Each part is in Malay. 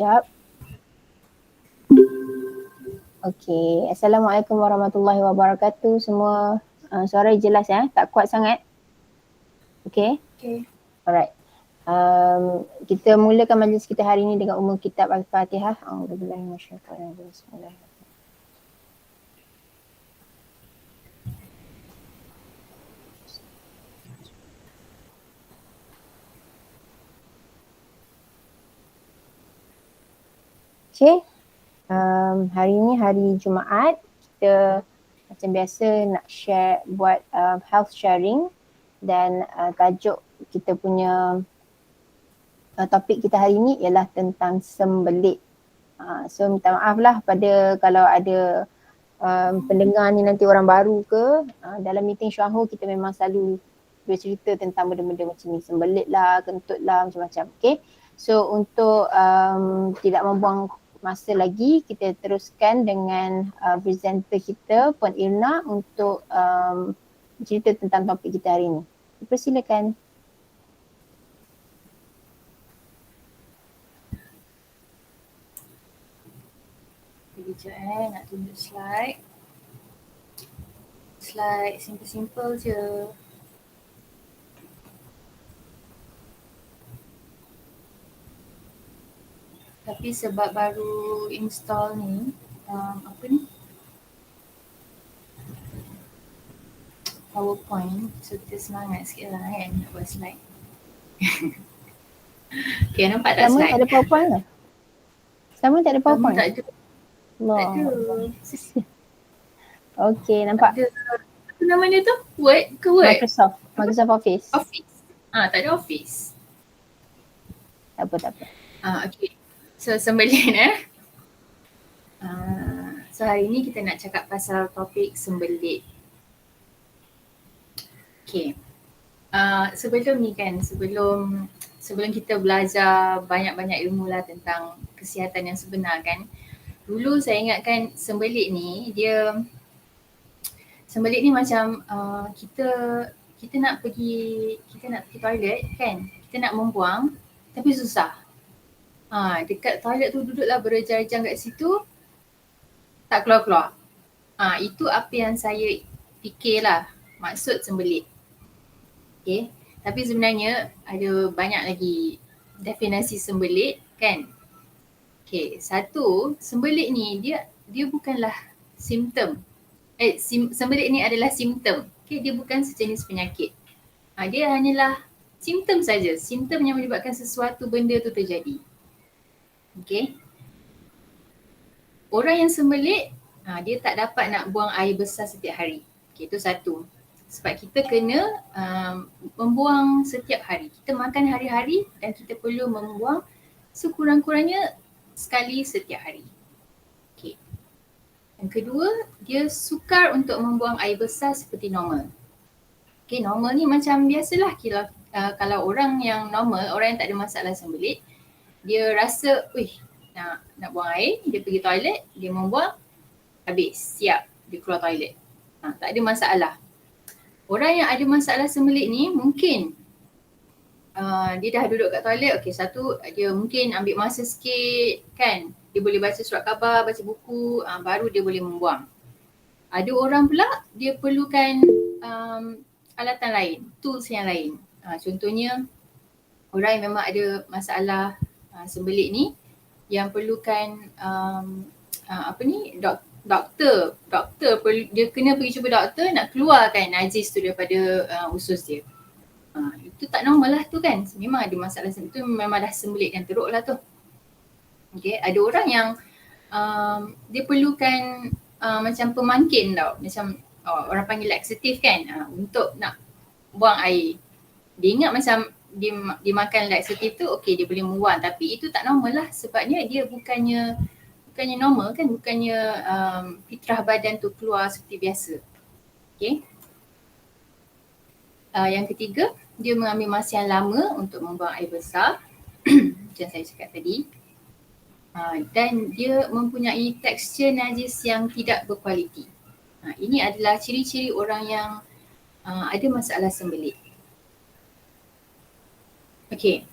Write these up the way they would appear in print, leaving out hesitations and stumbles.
Sekejap. Okey, Assalamualaikum warahmatullahi wabarakatuh semua. Suara jelas ya, tak kuat sangat. Okey? Okay. Alright. Kita mulakan majlis kita hari ini dengan umum kitab Al-Fatihah. A'udzubillahi minasyaitanir rajim. Bismillahirrahmanirrahim. Okey. Hari ini hari Jumaat, kita macam biasa nak share buat health sharing dan tajuk kita punya topik kita hari ini ialah tentang sembelit. So minta maaf lah pada kalau ada pendengar ni nanti orang baru ke, dalam meeting Syahur kita memang selalu bercerita tentang benda-benda macam ni, sembelit lah, kentut lah, macam-macam. Okay, so untuk tidak membuang masa lagi, kita teruskan dengan presenter kita Puan Irna untuk cerita tentang topik kita hari ini. Persilakan. Sekejap nak tunjuk slide. Slide simple-simple je. Tapi sebab baru install ni, apa ni? PowerPoint, so kita semangat sikit lah kan nak buat slide. Okay, nampak tak Sama slide? tak ada PowerPoint ke? Sama tak ada PowerPoint? Tak ada. Tak ada. Okay, nampak? Tak ada. Apa nama dia tu? Word ke Word? Microsoft Office. Office. Tak ada Office. Tak apa. Okay. So sembelit so hari ni kita nak cakap pasal topik sembelit. Okay. Sebelum ni kan, sebelum kita belajar banyak-banyak ilmu lah tentang kesihatan yang sebenar kan, dulu saya ingatkan sembelit ni macam kita nak pergi toilet kan, kita nak membuang tapi susah. Dekat toilet tu duduklah berjam-jam kat situ, tak keluar-keluar. Itu apa yang saya fikirlah maksud sembelit. Okay, tapi sebenarnya ada banyak lagi definisi sembelit kan. Okay, satu, sembelit ni dia bukanlah simptom. Sembelit ni adalah simptom. Okay, dia bukan sejenis penyakit. Dia hanyalah simptom saja, simptom yang menyebabkan sesuatu benda tu terjadi. Okay. Orang yang sembelit, dia tak dapat nak buang air besar setiap hari. Okay, itu satu. Sebab kita kena membuang setiap hari. Kita makan hari-hari dan kita perlu membuang sekurang-kurangnya sekali setiap hari. Okay. Yang kedua, dia sukar untuk membuang air besar seperti normal. Okay, normal ni macam biasalah kalau orang yang normal, orang yang tak ada masalah sembelit, dia rasa, nak buang air, dia pergi toilet, dia membuang, habis, siap, dia keluar toilet. Tak ada masalah. Orang yang ada masalah sembelit ni mungkin dia dah duduk kat toilet, satu, dia mungkin ambil masa sikit kan, dia boleh baca surat khabar, baca buku, baru dia boleh membuang. Ada orang pula dia perlukan alatan lain, tools yang lain. Contohnya orang yang memang ada masalah sembelit ni yang perlukan doktor dia kena pergi jumpa doktor nak keluarkan najis tu daripada usus dia. Itu tak normal lah tu kan, memang ada masalah sembelit tu, memang dah sembelit yang teruk lah tu. Okay, ada orang yang dia perlukan macam pemangkin tau, macam orang panggil laxative kan, untuk nak buang air. Dia ingat macam dia makan laxative tu, dia boleh membuang, tapi itu tak normal lah, sebabnya dia bukannya normal kan, bukannya fitrah badan tu keluar seperti biasa. Okay. Yang ketiga, dia mengambil masa yang lama untuk membuang air besar macam saya cakap tadi. Dan dia mempunyai tekstur najis yang tidak berkualiti. Ini adalah ciri-ciri orang yang ada masalah sembelit. Okay,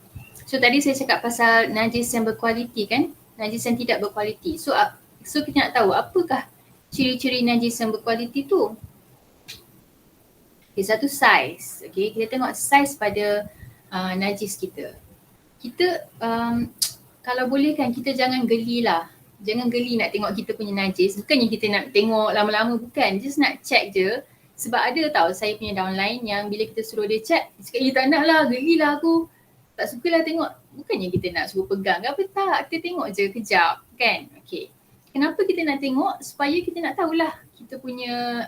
So tadi saya cakap pasal najis yang berkualiti kan, najis yang tidak berkualiti. So kita nak tahu apakah ciri-ciri najis yang berkualiti tu. Okay, satu saiz. Okay, kita tengok saiz pada najis kita. Kita kalau boleh kan kita jangan gelilah. Jangan geli nak tengok kita punya najis. Bukannya kita nak tengok lama-lama, bukan. Just nak check je. Sebab ada tau saya punya downline yang bila kita suruh dia check, dia cakap, tak nak lah, gelilah aku. Tak sukalah tengok. Bukannya kita nak suruh pegang ke apa, tak. Kita tengok je kejap kan. Okay. Kenapa kita nak tengok? Supaya kita nak tahulah kita punya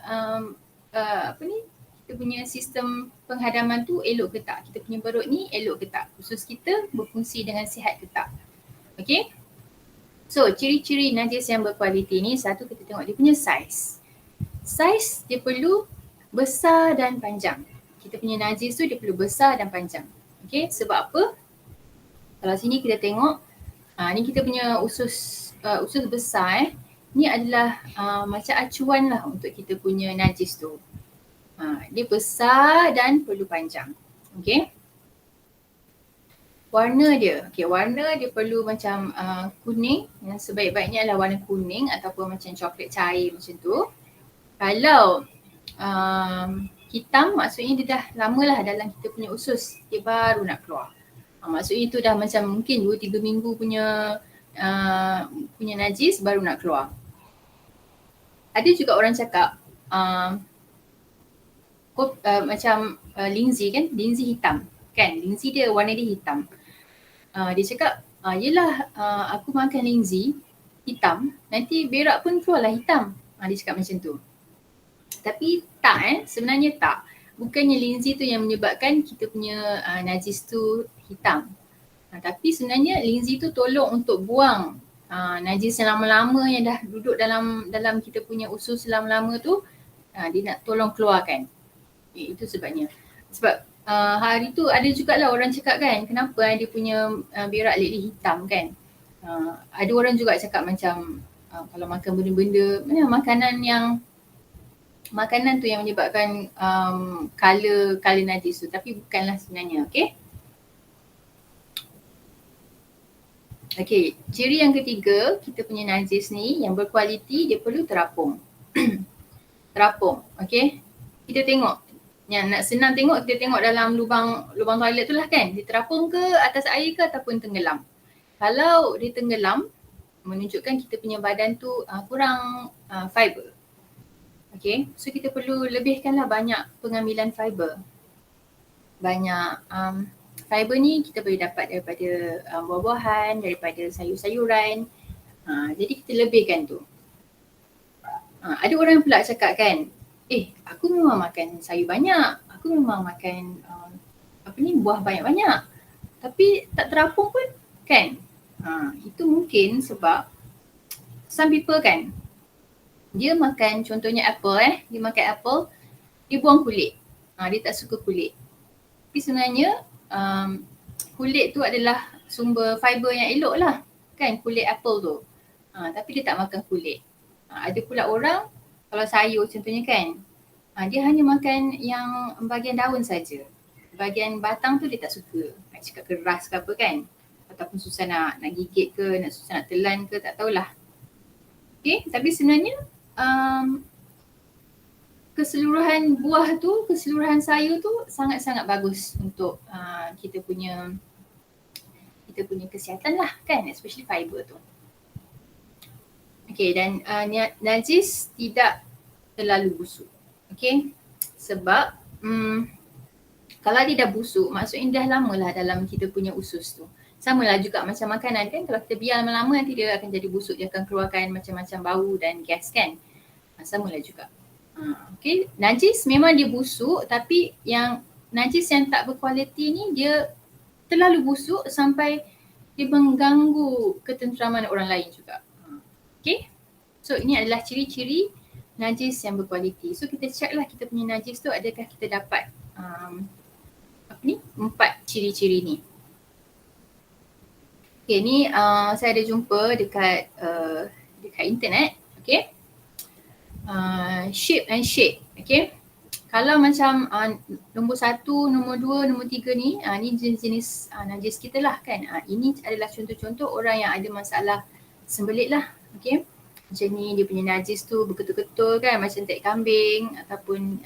kita punya sistem penghadaman tu elok ke tak. Kita punya perut ni elok ke tak. Usus kita berfungsi dengan sihat ke tak. Okay. So ciri-ciri najis yang berkualiti ni, satu kita tengok dia punya saiz. Saiz dia perlu besar dan panjang. Kita punya najis tu dia perlu besar dan panjang. Okay, sebab apa? Kalau sini kita tengok, ni kita punya usus besar ni adalah macam acuan lah untuk kita punya najis tu. Dia besar dan perlu panjang. Okay. Warna dia, warna dia perlu macam kuning, yang sebaik-baiknya adalah warna kuning ataupun macam coklat cair macam tu. Kalau hitam, maksudnya dia dah lama lah dalam kita punya usus, dia baru nak keluar. Maksudnya itu dah macam mungkin 2-3 minggu punya najis baru nak keluar. Ada juga orang cakap macam linzi kan, linzi hitam kan, linzi dia warna dia hitam. Dia cakap, yelah aku makan linzi hitam, nanti berak pun keluarlah hitam. Dia cakap macam tu. Tapi tak sebenarnya tak. Bukannya linzi tu yang menyebabkan kita punya najis tu hitam. Tapi sebenarnya linzi tu tolong untuk buang najis yang lama-lama yang dah duduk dalam kita punya usus lama-lama tu, dia nak tolong keluarkan. Itu sebabnya. Sebab hari tu ada jugalah orang cakap kan, kenapa dia punya berak lately hitam kan. Ada orang juga cakap macam kalau makan benda-benda, makanan tu yang menyebabkan color najis tu, tapi bukanlah sebenarnya. Okay, ciri yang ketiga, kita punya najis ni yang berkualiti, dia perlu terapung. Terapung, okay. Kita tengok, yang nak senang tengok, kita tengok dalam lubang toilet tu lah kan, dia terapung ke atas air ke ataupun tenggelam. Kalau dia tenggelam, menunjukkan kita punya badan tu kurang fiber. Okay, so kita perlu lebihkanlah banyak pengambilan fiber. Banyak fiber ni kita boleh dapat daripada buah-buahan, daripada sayur-sayuran. Jadi kita lebihkan tu. Ada orang pula cakap kan, aku memang makan sayur banyak, aku memang makan buah banyak-banyak, tapi tak terapung pun kan. Itu mungkin sebab some people kan, dia makan contohnya apple dia makan apple, dia buang kulit. Dia tak suka kulit. Tapi sebenarnya kulit tu adalah sumber fiber yang elok lah kan, kulit apple tu. Tapi dia tak makan kulit. Ada pula orang kalau sayur contohnya kan, dia hanya makan yang bahagian daun saja. Bahagian batang tu dia tak suka. Nak cakap keras ke apa kan, ataupun susah nak gigit ke, susah nak telan ke, tak tahulah. Okay, tapi sebenarnya keseluruhan buah tu, keseluruhan sayur tu sangat-sangat bagus untuk kita punya kesihatan lah kan, especially fiber tu. Okay, dan najis tidak terlalu busuk. Okay, sebab kalau dia dah busuk, maksudnya dah lama lah dalam kita punya usus tu. Sama lah juga macam makanan kan, kalau kita biar lama-lama nanti dia akan jadi busuk, dia akan keluarkan macam-macam bau dan gas kan. Sama lah juga. Okay, najis memang dia busuk, tapi yang najis yang tak berkualiti ni dia terlalu busuk sampai dia mengganggu ketenteraman orang lain juga. Okay, so ini adalah ciri-ciri najis yang berkualiti. So kita check lah kita punya najis tu adakah kita dapat 4 ciri-ciri ni. Okay, ni saya ada jumpa dekat internet. Okay, shape and shade. Okay, Kalau macam nombor 1, nombor 2, nombor 3 ni, ni jenis-jenis najis kita lah kan. Ini adalah contoh-contoh orang yang ada masalah sembelit lah. Okay. Macam ni dia punya najis tu berketul-ketul kan, macam tek kambing ataupun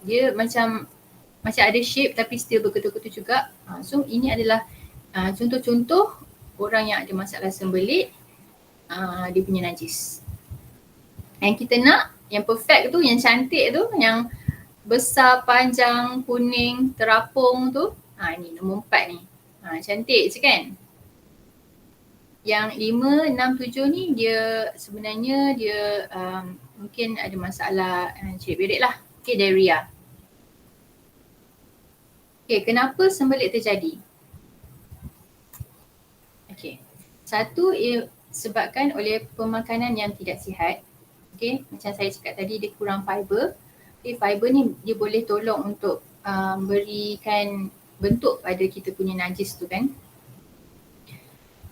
dia macam ada shape tapi still berketul-ketul juga. So ini adalah contoh-contoh orang yang ada masalah sembelit, dia punya najis. Yang kita nak, yang perfect tu, yang cantik tu, yang besar, panjang, kuning, terapung tu, ni nombor 4 ni. Cantik je kan? Yang 5, 6, 7 ni dia sebenarnya dia mungkin ada masalah cerit-berit lah. Okay, diarrhea. Okay, kenapa sembelit terjadi? Okay, satu sebabkan oleh pemakanan yang tidak sihat. Okay, macam saya cakap tadi dia kurang fiber. Okay, fiber ni dia boleh tolong untuk berikan bentuk pada kita punya najis tu kan.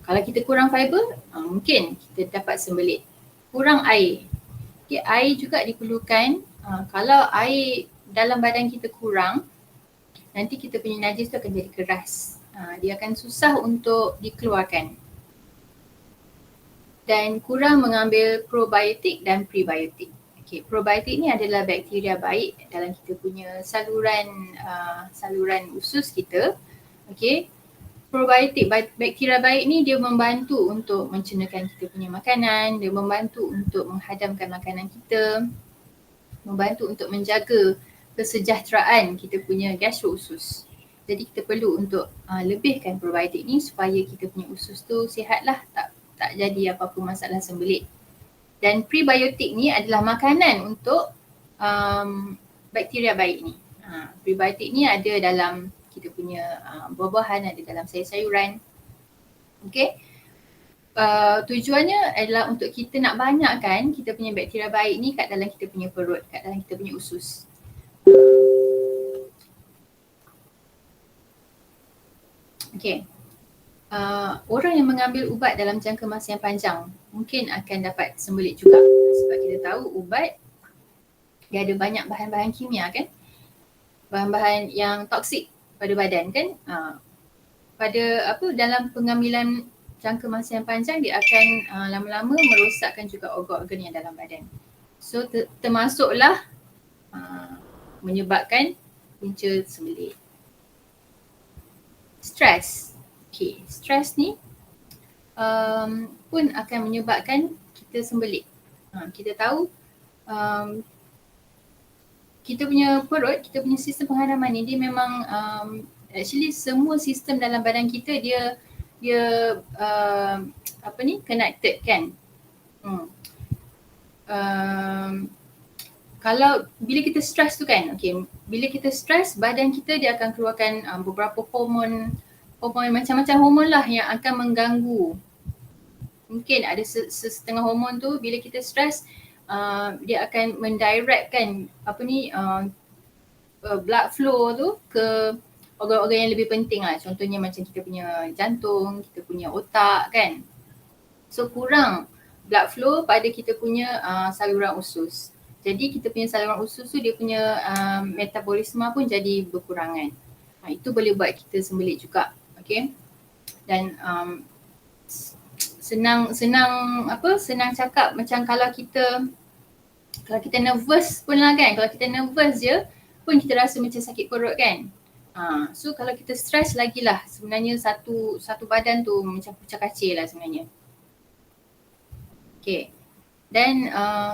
Kalau kita kurang fiber, mungkin kita dapat sembelit. Kurang air. Okay, air juga diperlukan. Kalau air dalam badan kita kurang, nanti kita punya najis tu akan jadi keras. Dia akan susah untuk dikeluarkan. Dan kurang mengambil probiotik dan prebiotik. Okay, probiotik ni adalah bakteria baik dalam kita punya saluran usus kita. Okay. Probiotik, bakteria baik ni dia membantu untuk mencernakan kita punya makanan, dia membantu untuk menghadamkan makanan kita, membantu untuk menjaga kesejahteraan kita punya gastro-usus. Jadi kita perlu untuk lebihkan probiotik ni supaya kita punya usus tu sihatlah, tak jadi apa-apa masalah sembelit. Dan prebiotik ni adalah makanan untuk bakteria baik ni. Prebiotik ni ada dalam kita punya buah-buahan, ada dalam sayur-sayuran. Okay. Tujuannya adalah untuk kita nak banyakkan kita punya bakteria baik ni kat dalam kita punya perut, kat dalam kita punya usus. Okay. Orang yang mengambil ubat dalam jangka masa yang panjang mungkin akan dapat sembelit juga, sebab kita tahu ubat dia ada banyak bahan-bahan kimia kan, bahan-bahan yang toksik pada badan kan. Dalam pengambilan jangka masa yang panjang dia akan lama-lama merosakkan juga organ-organ yang dalam badan. So termasuklah menyebabkan punca sembelit. Stres. Okay, stres ni pun akan menyebabkan kita sembelit. Kita tahu kita punya perut, kita punya sistem penghadaman ni dia memang actually semua sistem dalam badan kita dia connected kan. Kalau bila kita stres tu kan, okay, bila kita stres badan kita dia akan keluarkan beberapa hormon macam-macam hormon lah yang akan mengganggu. Mungkin ada setengah hormon tu bila kita stres dia akan mendirectkan blood flow tu ke organ-organ yang lebih penting lah. Contohnya macam kita punya jantung, kita punya otak kan. So kurang blood flow pada kita punya saluran usus. Jadi kita punya saluran usus tu dia punya metabolisme pun jadi berkurangan. Itu boleh buat kita sembelit juga. Okay. Dan senang cakap macam kalau kita nervous pun lah kan, kalau kita nervous je pun kita rasa macam sakit perut kan. So kalau kita stres lagi lah, sebenarnya satu badan tu macam pecah kacir lah sebenarnya. Okay. Dan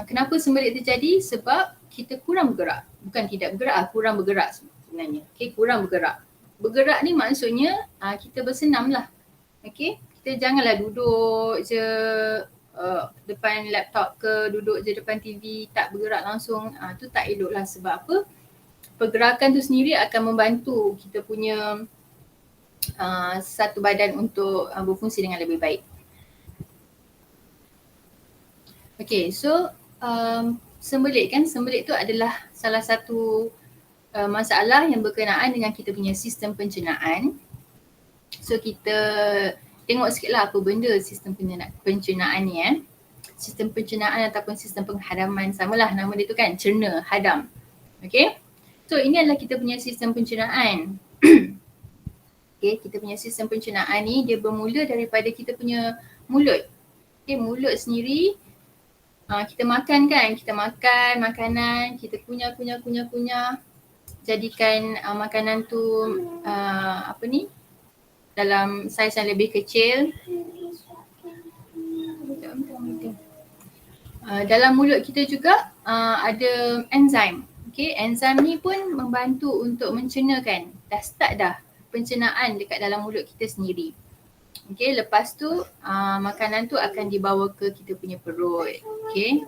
kenapa sembelit terjadi? Sebab kita kurang bergerak. Bukan tidak bergerak, kurang bergerak sebenarnya. Okay, kurang bergerak. Bergerak ni maksudnya kita bersenam lah. Okay, kita janganlah duduk je depan laptop ke, duduk je depan TV tak bergerak langsung. Tu tak elok lah. Sebab apa? Pergerakan tu sendiri akan membantu kita punya satu badan untuk berfungsi dengan lebih baik. Okay, so sembelit tu adalah salah satu masalah yang berkenaan dengan kita punya sistem pencernaan. So kita tengok sikit lah apa benda sistem pencernaan ni Sistem pencernaan ataupun sistem penghadaman, samalah nama dia tu kan, cerna, hadam. Okay. So ini adalah kita punya sistem pencernaan. Okay, kita punya sistem pencernaan ni dia bermula daripada kita punya mulut. Okay, mulut sendiri kita makan kan, kita makan makanan, kita kunyah, jadikan makanan tu dalam saiz yang lebih kecil. Dalam mulut kita juga ada enzim. Okay, enzim ni pun membantu untuk mencernakan. Dah start dah pencernaan dekat dalam mulut kita sendiri. Okay, lepas tu makanan tu akan dibawa ke kita punya perut. Okay.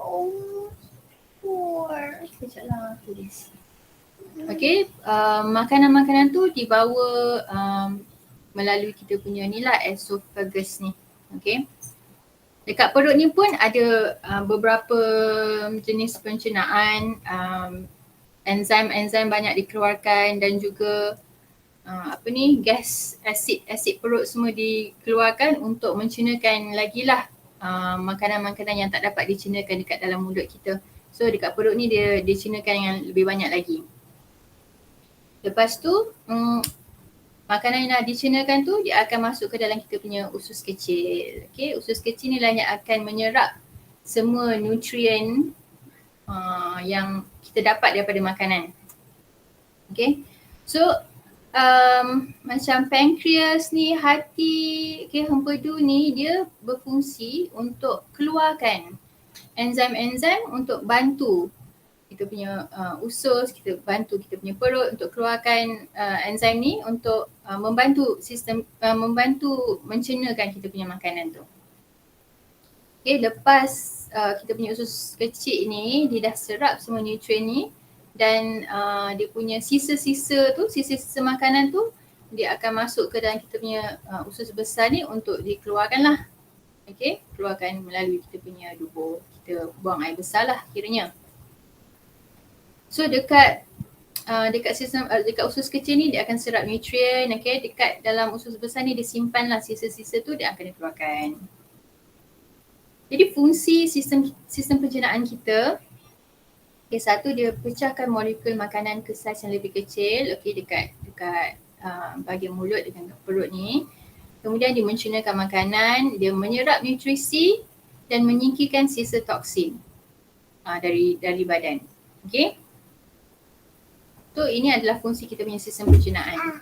Sekejaplah, tulis. Okay, makanan-makanan tu dibawa melalui kita punya ni lah, esophagus ni. Okay. Dekat perut ni pun ada beberapa jenis pencernaan, enzim-enzim banyak dikeluarkan dan juga gas, asid perut semua dikeluarkan untuk mencernakan lagi lah makanan-makanan yang tak dapat dicernakan dekat dalam mulut kita. So dekat perut ni dia cernakan yang lebih banyak lagi. Lepas tu makanan yang dah dicernakan tu dia akan masuk ke dalam kita punya usus kecil. Okay, usus kecil ni lah yang akan menyerap semua nutrien yang kita dapat daripada makanan. Okay, so macam pankreas ni, hati, okay, hempedu ni dia berfungsi untuk keluarkan enzim-enzim untuk bantu kita punya usus, kita bantu kita punya perut untuk keluarkan enzim ni untuk membantu sistem, membantu mencernakan kita punya makanan tu. Okay, lepas kita punya usus kecil ni dia dah serap semua nutrien ni dan dia punya sisa-sisa makanan tu dia akan masuk ke dalam kita punya usus besar ni untuk dikeluarkan lah. Okay, keluarkan melalui kita punya dubur, kita buang air besar lah kiranya. So dekat sistem dekat usus kecil ni dia akan serap nutrien, okay. Dekat dalam usus besar ni dia simpan lah sisa-sisa tu, dia akan dikeluarkan. Jadi fungsi sistem pencernaan kita, okay, satu dia pecahkan molekul makanan ke saiz yang lebih kecil, okay, dekat bahagian mulut dengan perut ni. Kemudian dia mencernakan makanan, dia menyerap nutrisi dan menyingkirkan sisa toksin dari badan. Okay. So ini adalah fungsi kita punya sistem pencernaan.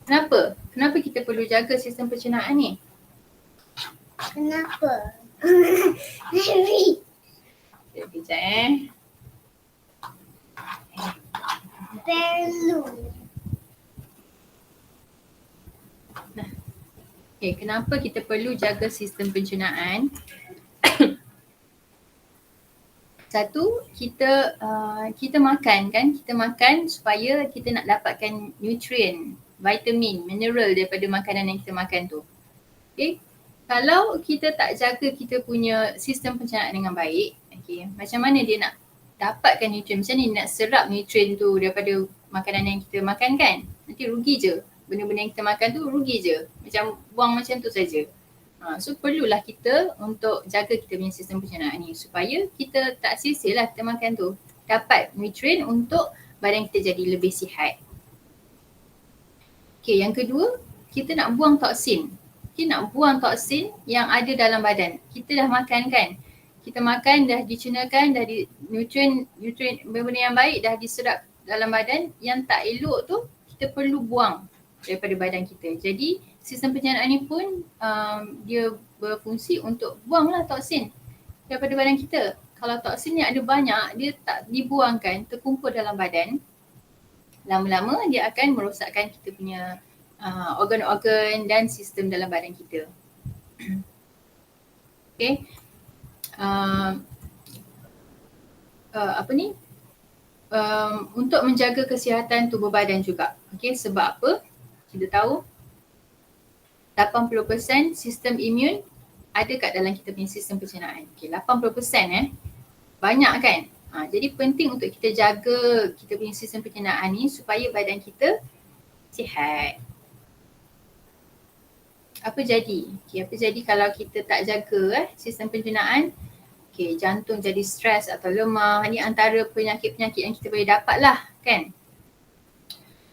Kenapa? Kenapa kita perlu jaga sistem pencernaan ni? Kenapa? Sekejap Perlu. Okay, kenapa kita perlu jaga sistem pencernaan? Satu, kita makan kan, kita makan supaya kita nak dapatkan nutrien, vitamin, mineral daripada makanan yang kita makan tu. Okay, kalau kita tak jaga kita punya sistem pencernaan dengan baik, okay, macam mana dia nak dapatkan nutrien, macam mana nak serap nutrien tu daripada makanan yang kita makan kan? Nanti rugi je, benda-benda yang kita makan tu rugi je, macam buang macam tu saja. So perlulah kita untuk jaga kita punya sistem pencernaan ni supaya kita tak sia-sialah kita makan tu, dapat nutrien untuk badan kita jadi lebih sihat. Okay, yang kedua, kita nak buang toksin. Kita nak buang toksin yang ada dalam badan. Kita dah makan kan, kita makan dah dicernakan, dah nutrien benda-benda yang baik dah diserap dalam badan, yang tak elok tu kita perlu buang daripada badan kita. Jadi sistem pencernaan ni pun dia berfungsi untuk buanglah toksin daripada badan kita. Kalau toksin yang ada banyak, dia tak dibuangkan, terkumpul dalam badan, lama-lama dia akan merosakkan kita punya organ-organ dan sistem dalam badan kita. Okay. Untuk menjaga kesihatan tubuh badan juga. Okay, sebab apa? Kita tahu 80% sistem imun ada kat dalam kita punya sistem pencernaan. Okay, 80% banyak kan? Jadi penting untuk kita jaga kita punya sistem pencernaan ni supaya badan kita sihat. Apa jadi? Okay, apa jadi kalau kita tak jaga sistem pencernaan? Okay, jantung jadi stres atau lemah, ni antara penyakit-penyakit yang kita boleh dapat lah kan.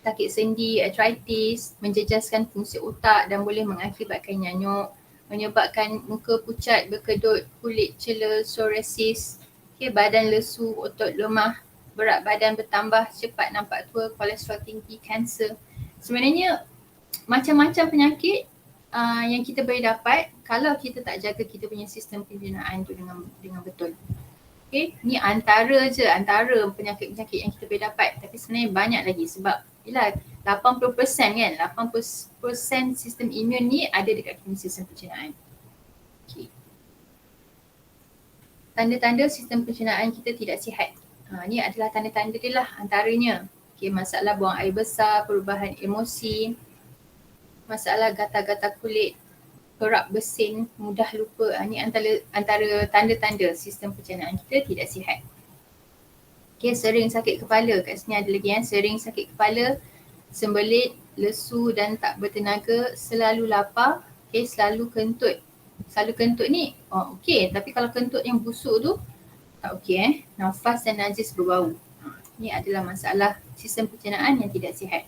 Sakit sendi, arthritis, menjejaskan fungsi otak dan boleh mengakibatkan nyanyuk, menyebabkan muka pucat, berkedut, kulit cela, psoriasis, okay, badan lesu, otot lemah, berat badan bertambah, cepat nampak tua, kolesterol tinggi, kanser. Sebenarnya macam-macam penyakit yang kita boleh dapat kalau kita tak jaga kita punya sistem pencernaan tu dengan betul. Okay, ni antara penyakit-penyakit yang kita boleh dapat, tapi sebenarnya banyak lagi sebab yelah 80% kan, 80% sistem imun ni ada dekat sistem pencernaan. Okay. Tanda-tanda sistem pencernaan kita tidak sihat. Ni adalah tanda-tanda dia lah antaranya. Okay, masalah buang air besar, perubahan emosi, masalah gatal-gatal kulit, kerap bersin, mudah lupa. Ini antara tanda-tanda sistem pencernaan kita tidak sihat. Okay, sering sakit kepala. Kat sini ada lagi sering sakit kepala, sembelit, lesu dan tak bertenaga, selalu lapar, okay, selalu kentut. Selalu kentut ni, okey, tapi kalau kentut yang busuk tu, tak okey nafas dan najis berbau. Ini adalah masalah sistem pencernaan yang tidak sihat.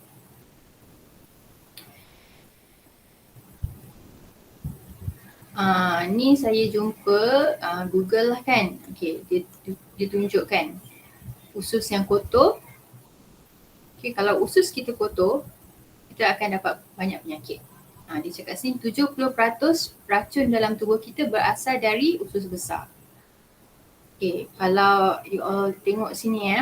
Ni saya jumpa Google lah kan. Okay, dia tunjukkan usus yang kotor. Okay, kalau usus kita kotor, kita akan dapat banyak penyakit. Dia cakap sini 70% racun dalam tubuh kita berasal dari usus besar. Okay, kalau you all tengok sini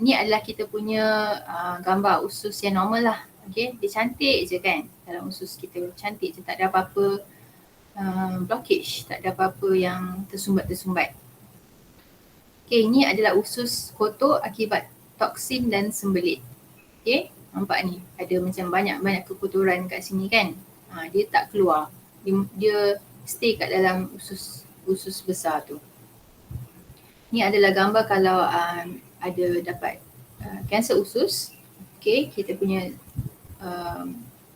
ni adalah kita punya gambar usus yang normal lah. Okay, dia cantik je kan dalam usus kita. Cantik je, tak ada apa-apa blockage, tak ada apa-apa yang tersumbat-tersumbat. Okay, ini adalah usus kotor akibat toksin dan sembelit. Okay, nampak ni ada macam banyak kekotoran kat sini kan. Dia tak keluar, dia stay kat dalam usus besar tu. Ni adalah gambar kalau ada dapat kanser usus. Okay, kita punya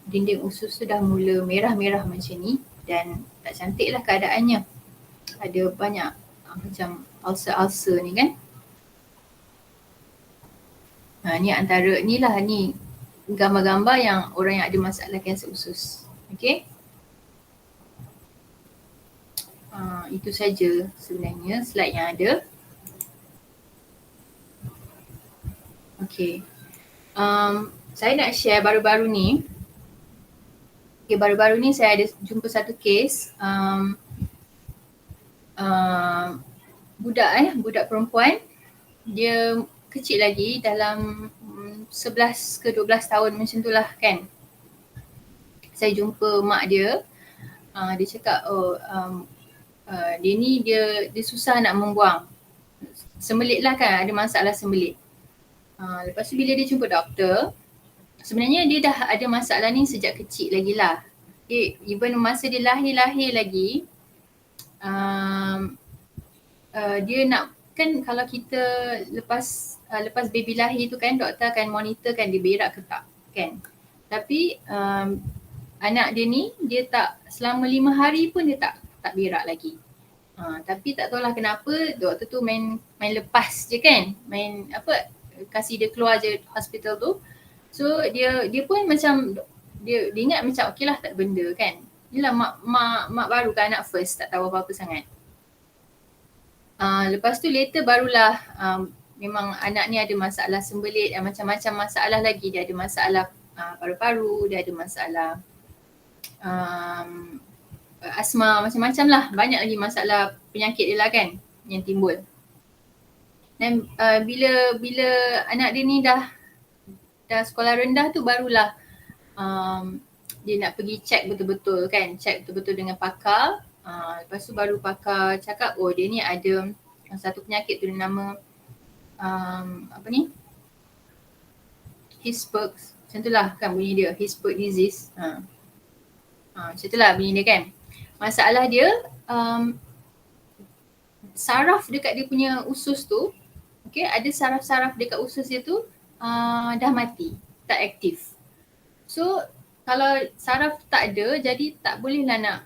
dinding usus tu dah mula merah-merah macam ni dan tak cantik lah keadaannya. Ada banyak macam ulcer ni kan. Ni antara ni gambar-gambar yang orang yang ada masalah kanser usus. Okay. Itu saja sebenarnya slide yang ada. Okay. Saya nak share baru-baru ni. Okay, baru-baru ni saya ada jumpa satu kes budak perempuan. Dia kecil lagi, dalam 11 ke 12 tahun macam tu lah kan. Saya jumpa mak dia, dia cakap dia ni dia susah nak membuang. Sembelit lah kan, ada masalah sembelit. Lepas tu bila dia jumpa doktor, sebenarnya dia dah ada masalah ni sejak kecil lagi lah. Even masa dia lahir lagi, dia nak, kan kalau kita lepas baby lahir tu kan, doktor akan monitor kan dia berak ke tak kan. Tapi anak dia ni, dia tak, selama 5 hari pun dia tak berak lagi. Tapi tak tahulah kenapa doktor tu main lepas je kan, kasih dia keluar je hospital tu. So dia pun macam dia ingat macam okey lah, tak ada benda kan. Yelah mak baru kan, anak first, tak tahu apa-apa sangat. Lepas tu later barulah memang anak ni ada masalah sembelit dan macam-macam masalah lagi. Dia ada masalah paru-paru, dia ada masalah asma, macam-macam lah. Banyak lagi masalah penyakit dia lah kan yang timbul. Dan bila anak dia ni dah sekolah rendah tu barulah dia nak pergi check betul-betul kan, check betul-betul dengan pakar. Lepas tu baru pakar cakap, dia ni ada satu penyakit tu nama Hirschsprung, macam tu lah kan bunyi dia, Hirschsprung disease. Macam tu lah bunyi dia kan. Masalah dia saraf dekat dia punya usus tu, okay, ada saraf-saraf dekat usus dia tu dah mati, tak aktif. So kalau saraf tak ada, jadi tak bolehlah nak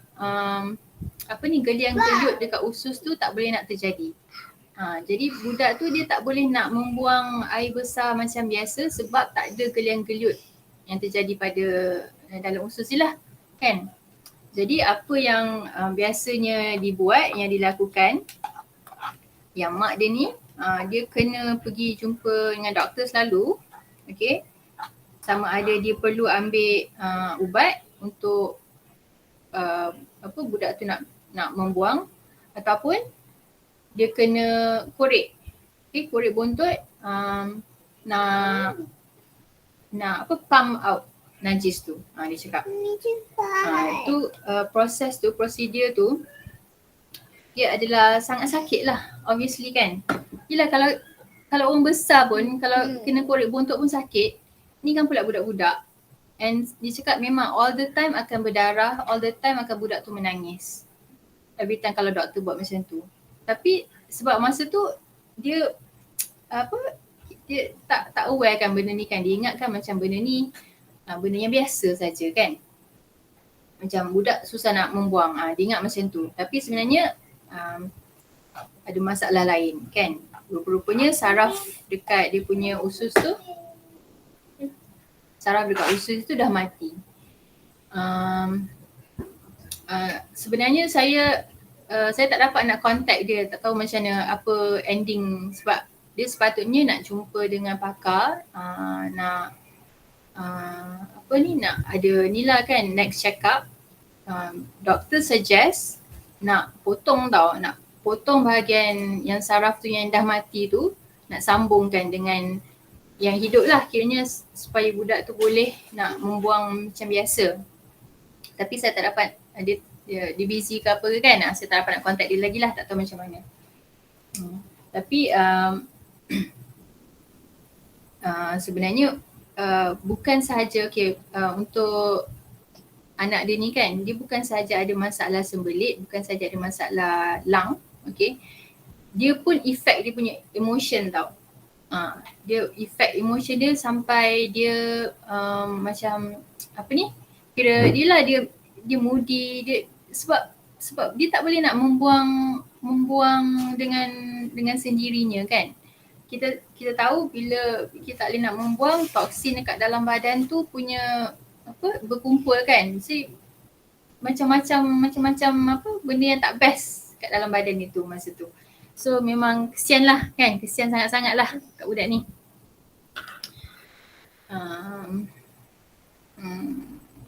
geliang-geliut dekat usus tu tak boleh nak terjadi. Jadi budak tu dia tak boleh nak membuang air besar macam biasa sebab tak ada geliang-geliut yang terjadi pada dalam usus dia lah, kan. Jadi apa yang biasanya dibuat, yang dilakukan, yang mak dia ni dia kena pergi jumpa dengan doktor selalu, okey. Sama ada dia perlu ambil ubat untuk budak tu nak membuang, ataupun dia kena korek, korek bontot nak pump out najis tu, dia cakap. Itu proses tu, prosedur tu dia adalah sangat sakit lah, obviously kan. Yelah kalau orang besar pun kalau kena korek bontot pun sakit, ni kan pula budak-budak. And dia cakap memang all the time akan berdarah, all the time akan budak tu menangis. Every time kalau doktor buat macam tu. Tapi sebab masa tu dia dia tak aware kan benda ni kan. Dia ingatkan macam benda ni benda yang biasa saja kan. Macam budak susah nak membuang, dia ingat macam tu. Tapi sebenarnya ada masalah lain kan. Rupa-rupanya saraf dekat dia punya usus tu, saraf dekat usus tu dah mati. Sebenarnya saya tak dapat nak contact dia, tak tahu macam mana apa ending, sebab dia sepatutnya nak jumpa dengan pakar, nak nak ada ni lah kan, next check up. Doktor suggest nak potong nak potong bahagian yang saraf tu yang dah mati tu, nak sambungkan dengan yang hidup lah, kiranya supaya budak tu boleh nak membuang macam biasa. Tapi saya tak dapat, dia busy ke apa ke kan, saya tak dapat nak contact dia lagi lah, tak tahu macam mana. Tapi sebenarnya bukan sahaja untuk anak dia ni kan, dia bukan sahaja ada masalah sembelit, bukan sahaja ada masalah lung, dia pun effect dia punya emotion tau. Dia effect emotion dia sampai dia macam kira dia lah, dia moody, dia sebab dia tak boleh nak membuang dengan sendirinya kan. Kita tahu bila kita tak boleh nak membuang, toksin dekat dalam badan tu punya berkumpul kan. So macam-macam benda yang tak best kat dalam badan itu masa tu. So memang kesian lah kan, kesian sangat-sangat lah kat budak ni.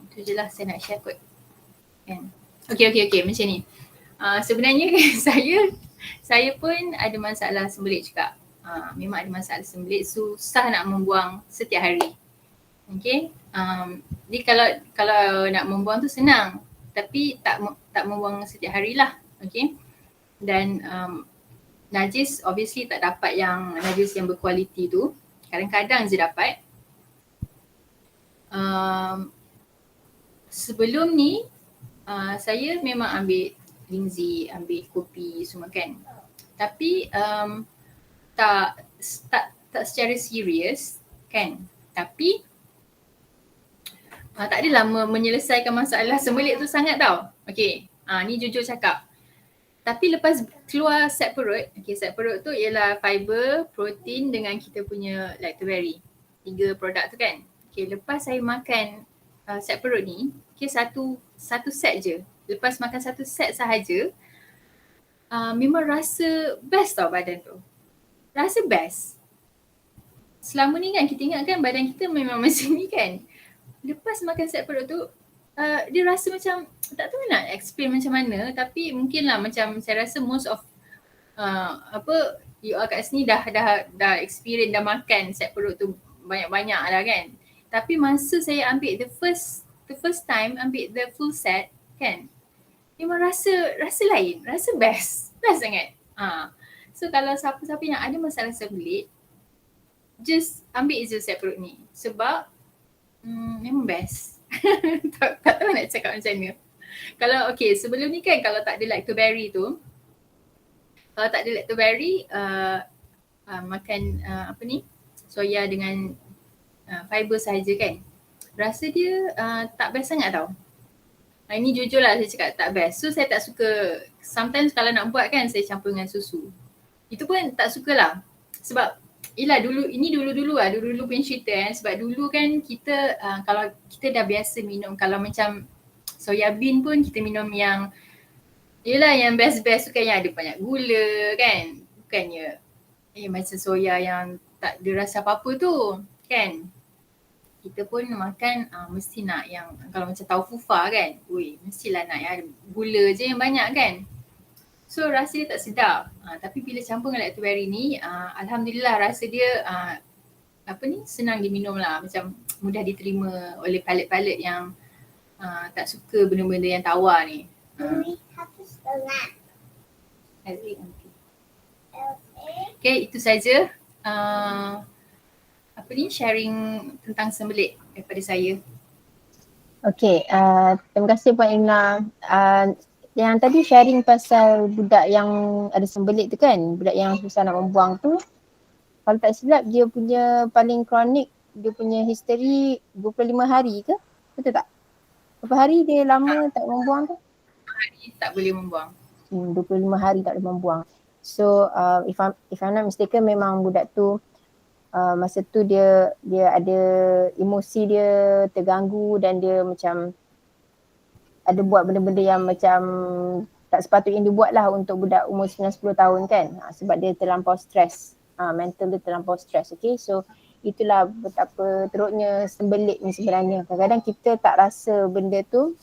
Itu je lah saya nak share kot kan. Okay macam ni. Sebenarnya kan saya pun ada masalah sembelit juga. Memang ada masalah sembelit, susah nak membuang setiap hari. Okay. Jadi kalau nak membuang tu senang, tapi tak membuang setiap hari lah. Okay. Dan najis obviously tak dapat yang najis yang berkualiti tu. Kadang-kadang je dapat. Sebelum ni saya memang ambil Lindsay, ambil kopi semua kan. Tapi tak secara serius kan. Tapi tak adalah menyelesaikan masalah sembelit tu sangat tau. Okay, ni jujur cakap. Tapi lepas keluar set perut, set perut tu ialah fiber, protein dengan kita punya lactoberry. 3 produk tu kan. Lepas saya makan set perut ni, satu set je. Lepas makan satu set sahaja, memang rasa best tau badan tu. Rasa best. Selama ni kan kita ingat kan badan kita memang macam ni kan. Lepas makan set perut tu, dia rasa macam, tak tahu nak explain macam mana, tapi mungkin lah macam saya rasa most of you all kat sini dah experience, dah makan set perut tu banyak-banyak lah kan. Tapi masa saya ambil the first time ambil the full set kan, memang rasa lain, rasa best sangat. So kalau siapa-siapa yang ada masalah sembelit, just ambil je set perut ni sebab memang best. tak tahu nak cakap macam mana. Kalau sebelum ni kan kalau tak ada lactoberry tu, makan soya dengan fiber sahaja kan, rasa dia tak best sangat tau. Ini jujur lah saya cakap tak best. So saya tak suka, sometimes kalau nak buat kan saya campur dengan susu. Itu pun tak sukalah. Sebab yelah dulu-dulu lah, dulu-dulu punya cerita sebab dulu kan kita kalau kita dah biasa minum, kalau macam soya bean pun kita minum yang yelah yang best-best tu kan yang ada banyak gula kan. Bukannya macam soya yang tak ada rasa apa-apa tu kan. Kita pun makan mesti nak yang kalau macam taufu fa kan, mestilah nak yang gula je yang banyak kan. So rasa dia tak sedap. Tapi bila campur dengan lactoberry ni, alhamdulillah rasa dia senang diminum lah. Macam mudah diterima oleh palet-palet yang tak suka benda-benda yang tawar ni. Okay, itu saja sharing tentang sembelit daripada saya. Okay, terima kasih Puan Ina. Yang tadi sharing pasal budak yang ada sembelit tu kan, budak yang susah nak membuang tu, kalau tak silap dia punya paling kronik, dia punya history 25 hari ke? Betul tak? Berapa hari dia lama tak membuang tu? Hari tak boleh membuang. 25 hari tak boleh membuang. So if I'm not mistaken, memang budak tu masa tu dia ada emosi dia terganggu dan dia macam ada buat benda-benda yang macam tak sepatutnya dia buat lah untuk budak umur 9-10 tahun kan, sebab dia terlampau stres, mental dia terlampau stres. Okay, so itulah betapa teruknya sembelit ni sebenarnya. Kadang-kadang kita tak rasa benda tu.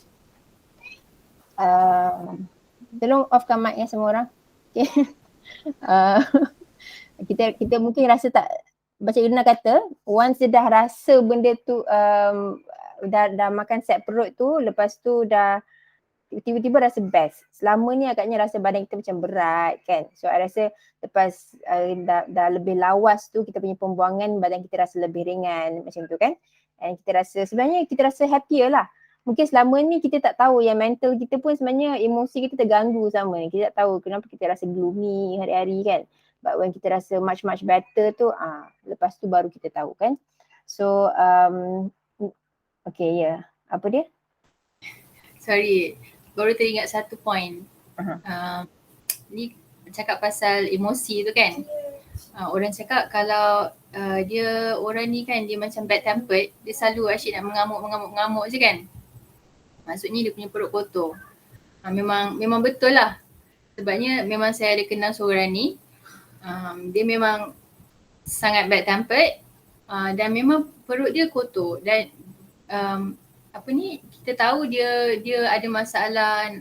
Tolong offkan mic ya semua orang. Okay. Kita mungkin rasa tak, macam Irna kata, once dia dah rasa benda tu dah makan set perut tu, lepas tu dah tiba-tiba rasa best. Selama ni agaknya rasa badan kita macam berat kan. So I rasa lepas dah lebih lawas tu, kita punya pembuangan, badan kita rasa lebih ringan macam tu kan. And kita rasa, sebenarnya kita rasa happier lah. Mungkin selama ni kita tak tahu yang mental kita pun sebenarnya emosi kita terganggu sama. Kita tak tahu kenapa kita rasa gloomy hari-hari kan. But when kita rasa much better tu, lepas tu baru kita tahu kan. So okay, yeah. Apa dia? Sorry, baru teringat satu point. Ni cakap pasal emosi tu kan. Orang cakap kalau dia orang ni kan dia macam bad tempered, dia selalu asyik nak mengamuk je kan. Maksudnya dia punya perut kotor. Memang betul lah. Sebabnya memang saya ada kenal seorang ni, dia memang sangat bad tempered dan memang perut dia kotor dan kita tahu dia ada masalah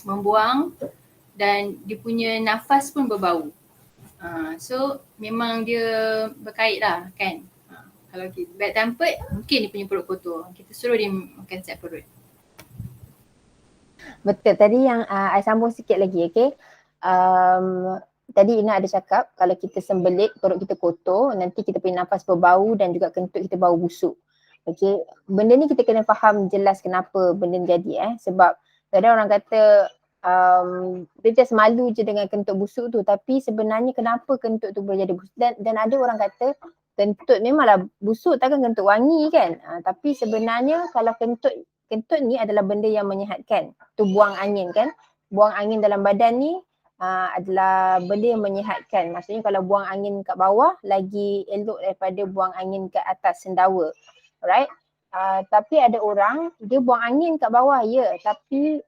membuang dan dia punya nafas pun berbau. So memang dia berkait lah kan. Kalau bad tempered mungkin dia punya perut kotor. Kita suruh dia makan set perut. Betul, tadi yang I sambung sikit lagi, okay. Tadi Ina ada cakap kalau kita sembelit perut kita kotor, nanti kita punya nafas berbau dan juga kentut kita bau busuk. Okay, benda ni kita kena faham jelas kenapa benda ni jadi sebab kadang orang kata dia just malu je dengan kentut busuk tu, tapi sebenarnya kenapa kentut tu boleh jadi busuk, dan ada orang kata kentut memanglah busuk, takkan kentut wangi kan, tapi sebenarnya kalau kentut ni adalah benda yang menyihatkan. Tu buang angin kan. Buang angin dalam badan ni adalah benda yang menyihatkan. Maksudnya kalau buang angin kat bawah lagi elok daripada buang angin kat atas sendawa. Alright. Tapi ada orang dia buang angin kat bawah tapi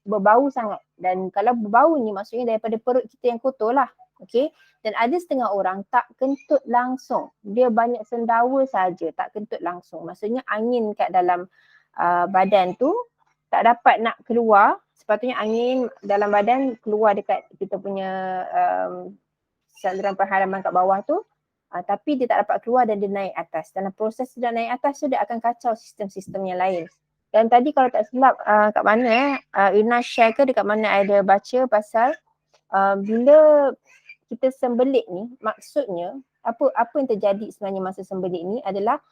berbau sangat. Dan kalau berbau ni maksudnya daripada perut kita yang kotor lah. Okay. Dan ada setengah orang tak kentut langsung. Dia banyak sendawa saja, tak kentut langsung. Maksudnya angin kat dalam badan tu tak dapat nak keluar. Sepatutnya angin dalam badan keluar dekat kita punya saluran perhalaman kat bawah tu, tapi dia tak dapat keluar dan dia naik atas. Dalam proses dia naik atas tu dia akan kacau sistem-sistem yang lain. Dan tadi kalau tak silap kat mana Irna share ke dekat mana ada baca pasal bila kita sembelit ni, maksudnya apa yang terjadi sebenarnya masa sembelit ni adalah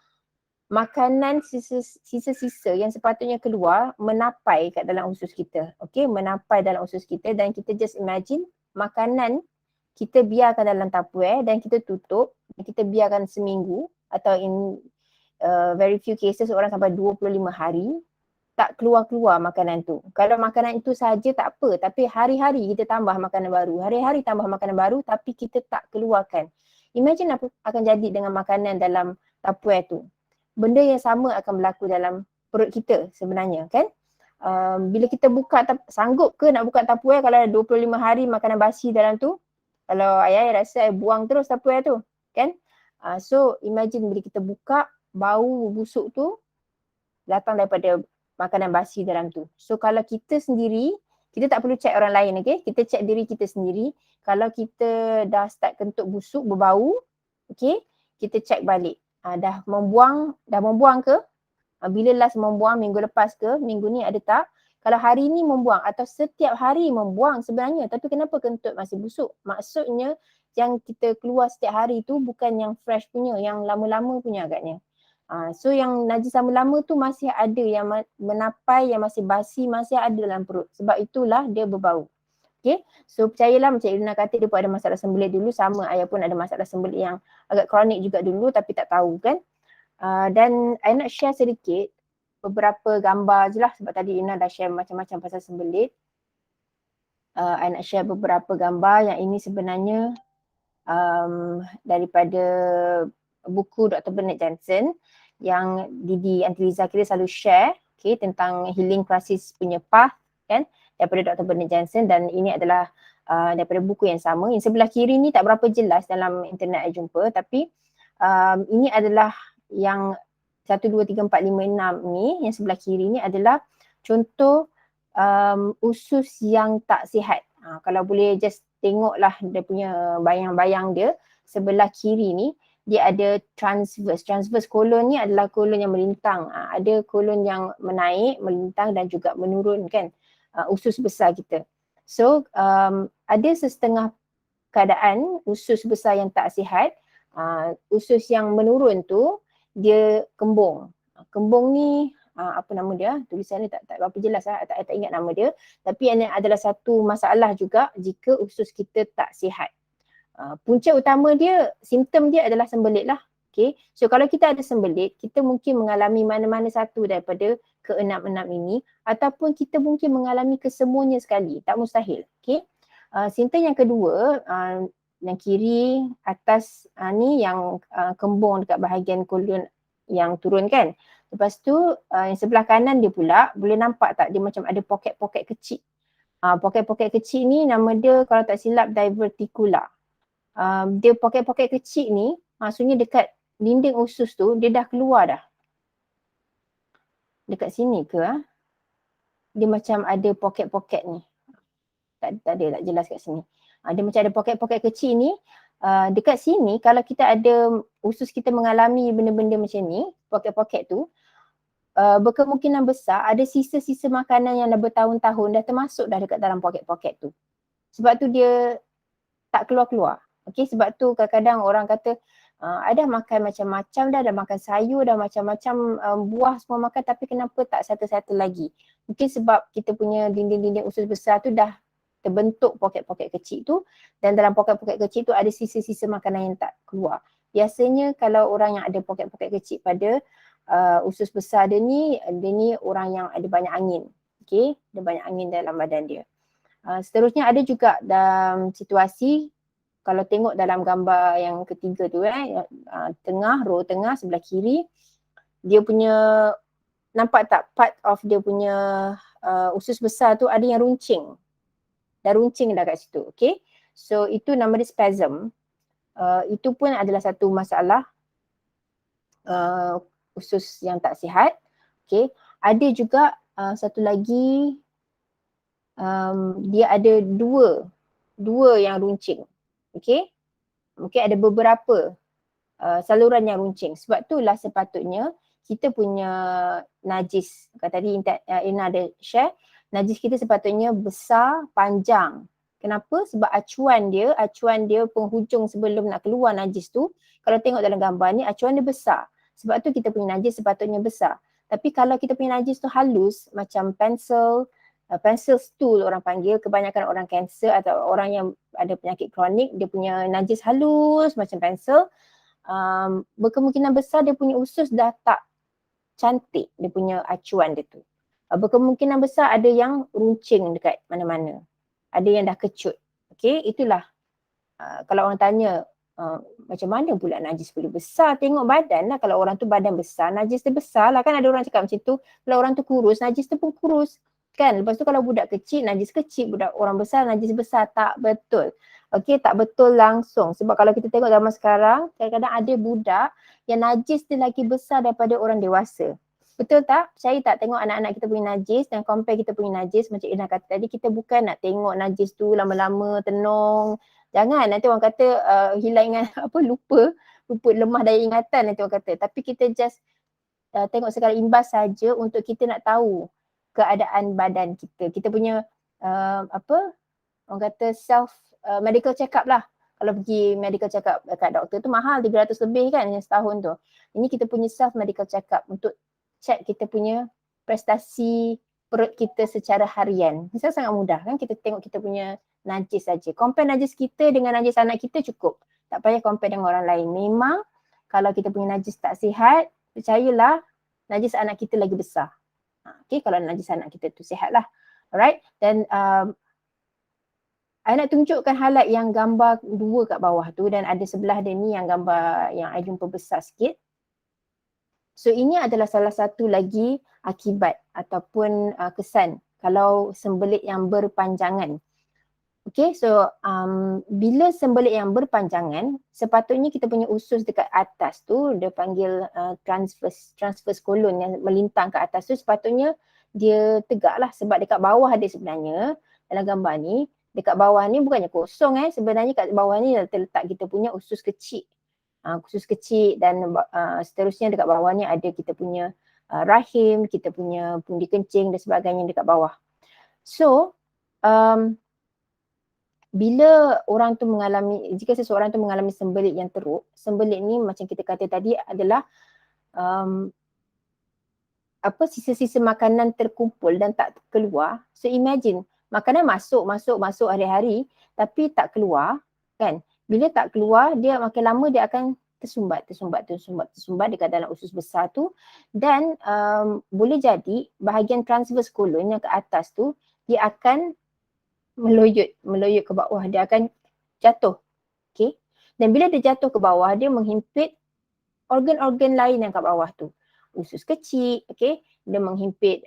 makanan sisa-sisa yang sepatutnya keluar menapai kat dalam usus kita. Okay, menapai dalam usus kita dan kita just imagine makanan kita biarkan dalam tupperware dan kita tutup dan kita biarkan seminggu atau in very few cases orang sampai 25 hari. tak keluar-keluar makanan tu. Kalau makanan itu saja tak apa, tapi hari-hari kita tambah makanan baru, hari-hari tambah makanan baru tapi kita tak keluarkan. Imagine apa akan jadi dengan makanan dalam Tupperware tu. Benda yang sama akan berlaku dalam perut kita sebenarnya kan. Bila kita buka, sanggup ke nak buka Tupperware kalau ada 25 hari makanan basi dalam tu? Kalau ayah rasa buang terus Tupperware tu kan. So imagine bila kita buka, bau busuk tu datang daripada makanan basi dalam tu. So kalau kita sendiri, kita tak perlu check orang lain, okay? Kita check diri kita sendiri. Kalau kita dah start kentut busuk, berbau, okay? Kita check balik. Dah membuang ke? Bila last membuang, minggu lepas ke? Minggu ni ada tak? Kalau hari ni membuang atau setiap hari membuang sebenarnya, tapi kenapa kentut masih busuk? Maksudnya yang kita keluar setiap hari tu bukan yang fresh punya, yang lama-lama punya agaknya. So yang najis lama-lama tu masih ada yang menapai, yang masih basi, masih ada dalam perut. Sebab itulah dia berbau. Okay, so percayalah macam Irina kata dia pun ada masalah sembelit dulu, sama ayah pun ada masalah sembelit yang agak kronik juga dulu tapi tak tahu kan. Dan I nak share sedikit beberapa gambar je lah sebab tadi Irina dah share macam-macam pasal sembelit. I nak share beberapa gambar yang ini sebenarnya daripada buku Dr. Bernard Johnson yang Didi Antiliza kita selalu share, okay, tentang healing crisis punya path kan, daripada Dr. Bernard Johnson, dan ini adalah daripada buku yang sama. Yang sebelah kiri ni tak berapa jelas dalam internet saya jumpa, tapi ini adalah yang 1, 2, 3, 4, 5, 6 ni, yang sebelah kiri ni adalah contoh usus yang tak sihat. Kalau boleh just tengoklah dia punya bayang-bayang dia, sebelah kiri ni dia ada transverse. Transverse kolon ni adalah kolon yang melintang. Ada kolon yang menaik, melintang dan juga menurun kan, usus besar kita. So ada setengah keadaan usus besar yang tak sihat, usus yang menurun tu dia kembung. Kembung ni apa nama dia? Tulisan dia tak berapa jelas lah, tak ingat nama dia. Tapi ini adalah satu masalah juga jika usus kita tak sihat. Punca utama dia, simptom dia adalah sembelit lah. Okay. So kalau kita ada sembelit, kita mungkin mengalami mana-mana satu daripada ke-6 ini, ataupun kita mungkin mengalami kesemuanya sekali. Tak mustahil. Okay. Simptom yang kedua, yang kiri atas ni yang kembung dekat bahagian kolon yang turun kan. Lepas tu yang sebelah kanan dia pula, boleh nampak tak dia macam ada poket-poket kecil. Poket-poket kecil ni nama dia kalau tak silap diverticula. Dia poket-poket kecil ni maksudnya dekat dinding usus tu dia dah keluar dah. Dekat sini ke? Dia macam ada poket-poket ni. Tak ada, tak jelas kat sini. Dia macam ada poket-poket kecil ni. Dekat sini kalau kita ada usus kita mengalami benda-benda macam ni, poket-poket tu, berkemungkinan besar ada sisa-sisa makanan yang dah bertahun-tahun dah termasuk dah dekat dalam poket-poket tu. Sebab tu dia tak keluar-keluar. Okay, sebab tu kadang-kadang orang kata ada makan macam-macam dah makan sayur, dah macam-macam buah semua makan, tapi kenapa tak settle-settle lagi? Mungkin sebab kita punya dinding-dinding usus besar tu dah terbentuk poket-poket kecil tu, dan dalam poket-poket kecil tu ada sisa-sisa makanan yang tak keluar. Biasanya kalau orang yang ada poket-poket kecil pada usus besar dia ni orang yang ada banyak angin. Okay, ada banyak angin dalam badan dia. Seterusnya ada juga dalam situasi, kalau tengok dalam gambar yang ketiga tu tengah, row tengah sebelah kiri, dia punya, nampak tak part of dia punya usus besar tu ada yang runcing. Dah runcing dah kat situ, okay. So itu nama dia spasm. Itu pun adalah satu masalah usus yang tak sihat, okay. Ada juga satu lagi, dia ada dua yang runcing, okay. Mungkin ada beberapa saluran yang runcing. Sebab itulah sepatutnya kita punya najis, tadi Ina ada share, najis kita sepatutnya besar, panjang. Kenapa? Sebab acuan dia penghujung sebelum nak keluar najis tu, kalau tengok dalam gambar ni acuan dia besar. Sebab tu kita punya najis sepatutnya besar. Tapi kalau kita punya najis tu halus macam pencil stool orang panggil, kebanyakan orang kanser atau orang yang ada penyakit kronik, dia punya najis halus macam pensel, berkemungkinan besar dia punya usus dah tak cantik dia punya acuan dia tu. Berkemungkinan besar ada yang runcing dekat mana-mana. Ada yang dah kecut. Okay, itulah kalau orang tanya macam mana pula najis boleh besar, tengok badan lah. Kalau orang tu badan besar, najis dia besar lah kan. Ada orang cakap macam tu. Kalau orang tu kurus, najis tu pun kurus kan. Lepas tu kalau budak kecil, najis kecil. Budak orang besar, najis besar. Tak betul. Okay, tak betul langsung. Sebab kalau kita tengok zaman sekarang, kadang-kadang ada budak yang najis dia lagi besar daripada orang dewasa. Betul tak? Percaya tak tengok anak-anak kita punya najis dan compare kita punya najis. Macam Ina kata tadi, kita bukan nak tengok najis tu lama-lama tenung. Jangan nanti orang kata hilang ingat lupa lemah daya ingatan nanti orang kata. Tapi kita just tengok sekadar imbas saja untuk kita nak tahu keadaan badan kita. Kita punya orang kata self medical check up lah. Kalau pergi medical check up dekat doktor tu mahal 300 lebih kan yang setahun tu. Ini kita punya self medical check up untuk check kita punya prestasi perut kita secara harian. Misalnya sangat mudah kan, kita tengok kita punya najis saja. Compare najis kita dengan najis anak kita cukup. Tak payah compare dengan orang lain. Memang kalau kita punya najis tak sihat, percayalah najis anak kita lagi besar. Okay, kalau najis anak kita tu sihat lah. Alright, dan I nak tunjukkan highlight yang gambar 2 kat bawah tu dan ada sebelah dia ni yang gambar yang I jumpa besar sikit. So ini adalah salah satu lagi akibat ataupun kesan kalau sembelit yang berpanjangan. Okay, so bila sembelit yang berpanjangan, sepatutnya kita punya usus dekat atas tu, dia panggil transverse colon yang melintang ke atas tu, sepatutnya dia tegak lah. Sebab dekat bawah dia sebenarnya, dalam gambar ni, dekat bawah ni bukannya kosong sebenarnya kat bawah ni terletak kita punya usus kecil. Usus kecil dan seterusnya dekat bawah ni ada kita punya rahim, kita punya pundi kencing dan sebagainya dekat bawah. So, bila orang tu mengalami, jika seseorang tu mengalami sembelit yang teruk, sembelit ni macam kita kata tadi adalah sisa-sisa makanan terkumpul dan tak keluar. So imagine, makanan masuk hari-hari tapi tak keluar kan. Bila tak keluar, dia makin lama dia akan tersumbat dekat dalam usus besar tu dan boleh jadi bahagian transverse colon yang ke atas tu dia akan meloyot ke bawah, dia akan jatuh. Okay. Dan bila dia jatuh ke bawah, dia menghimpit organ-organ lain yang kat bawah tu. Usus kecil, okay. Dia menghimpit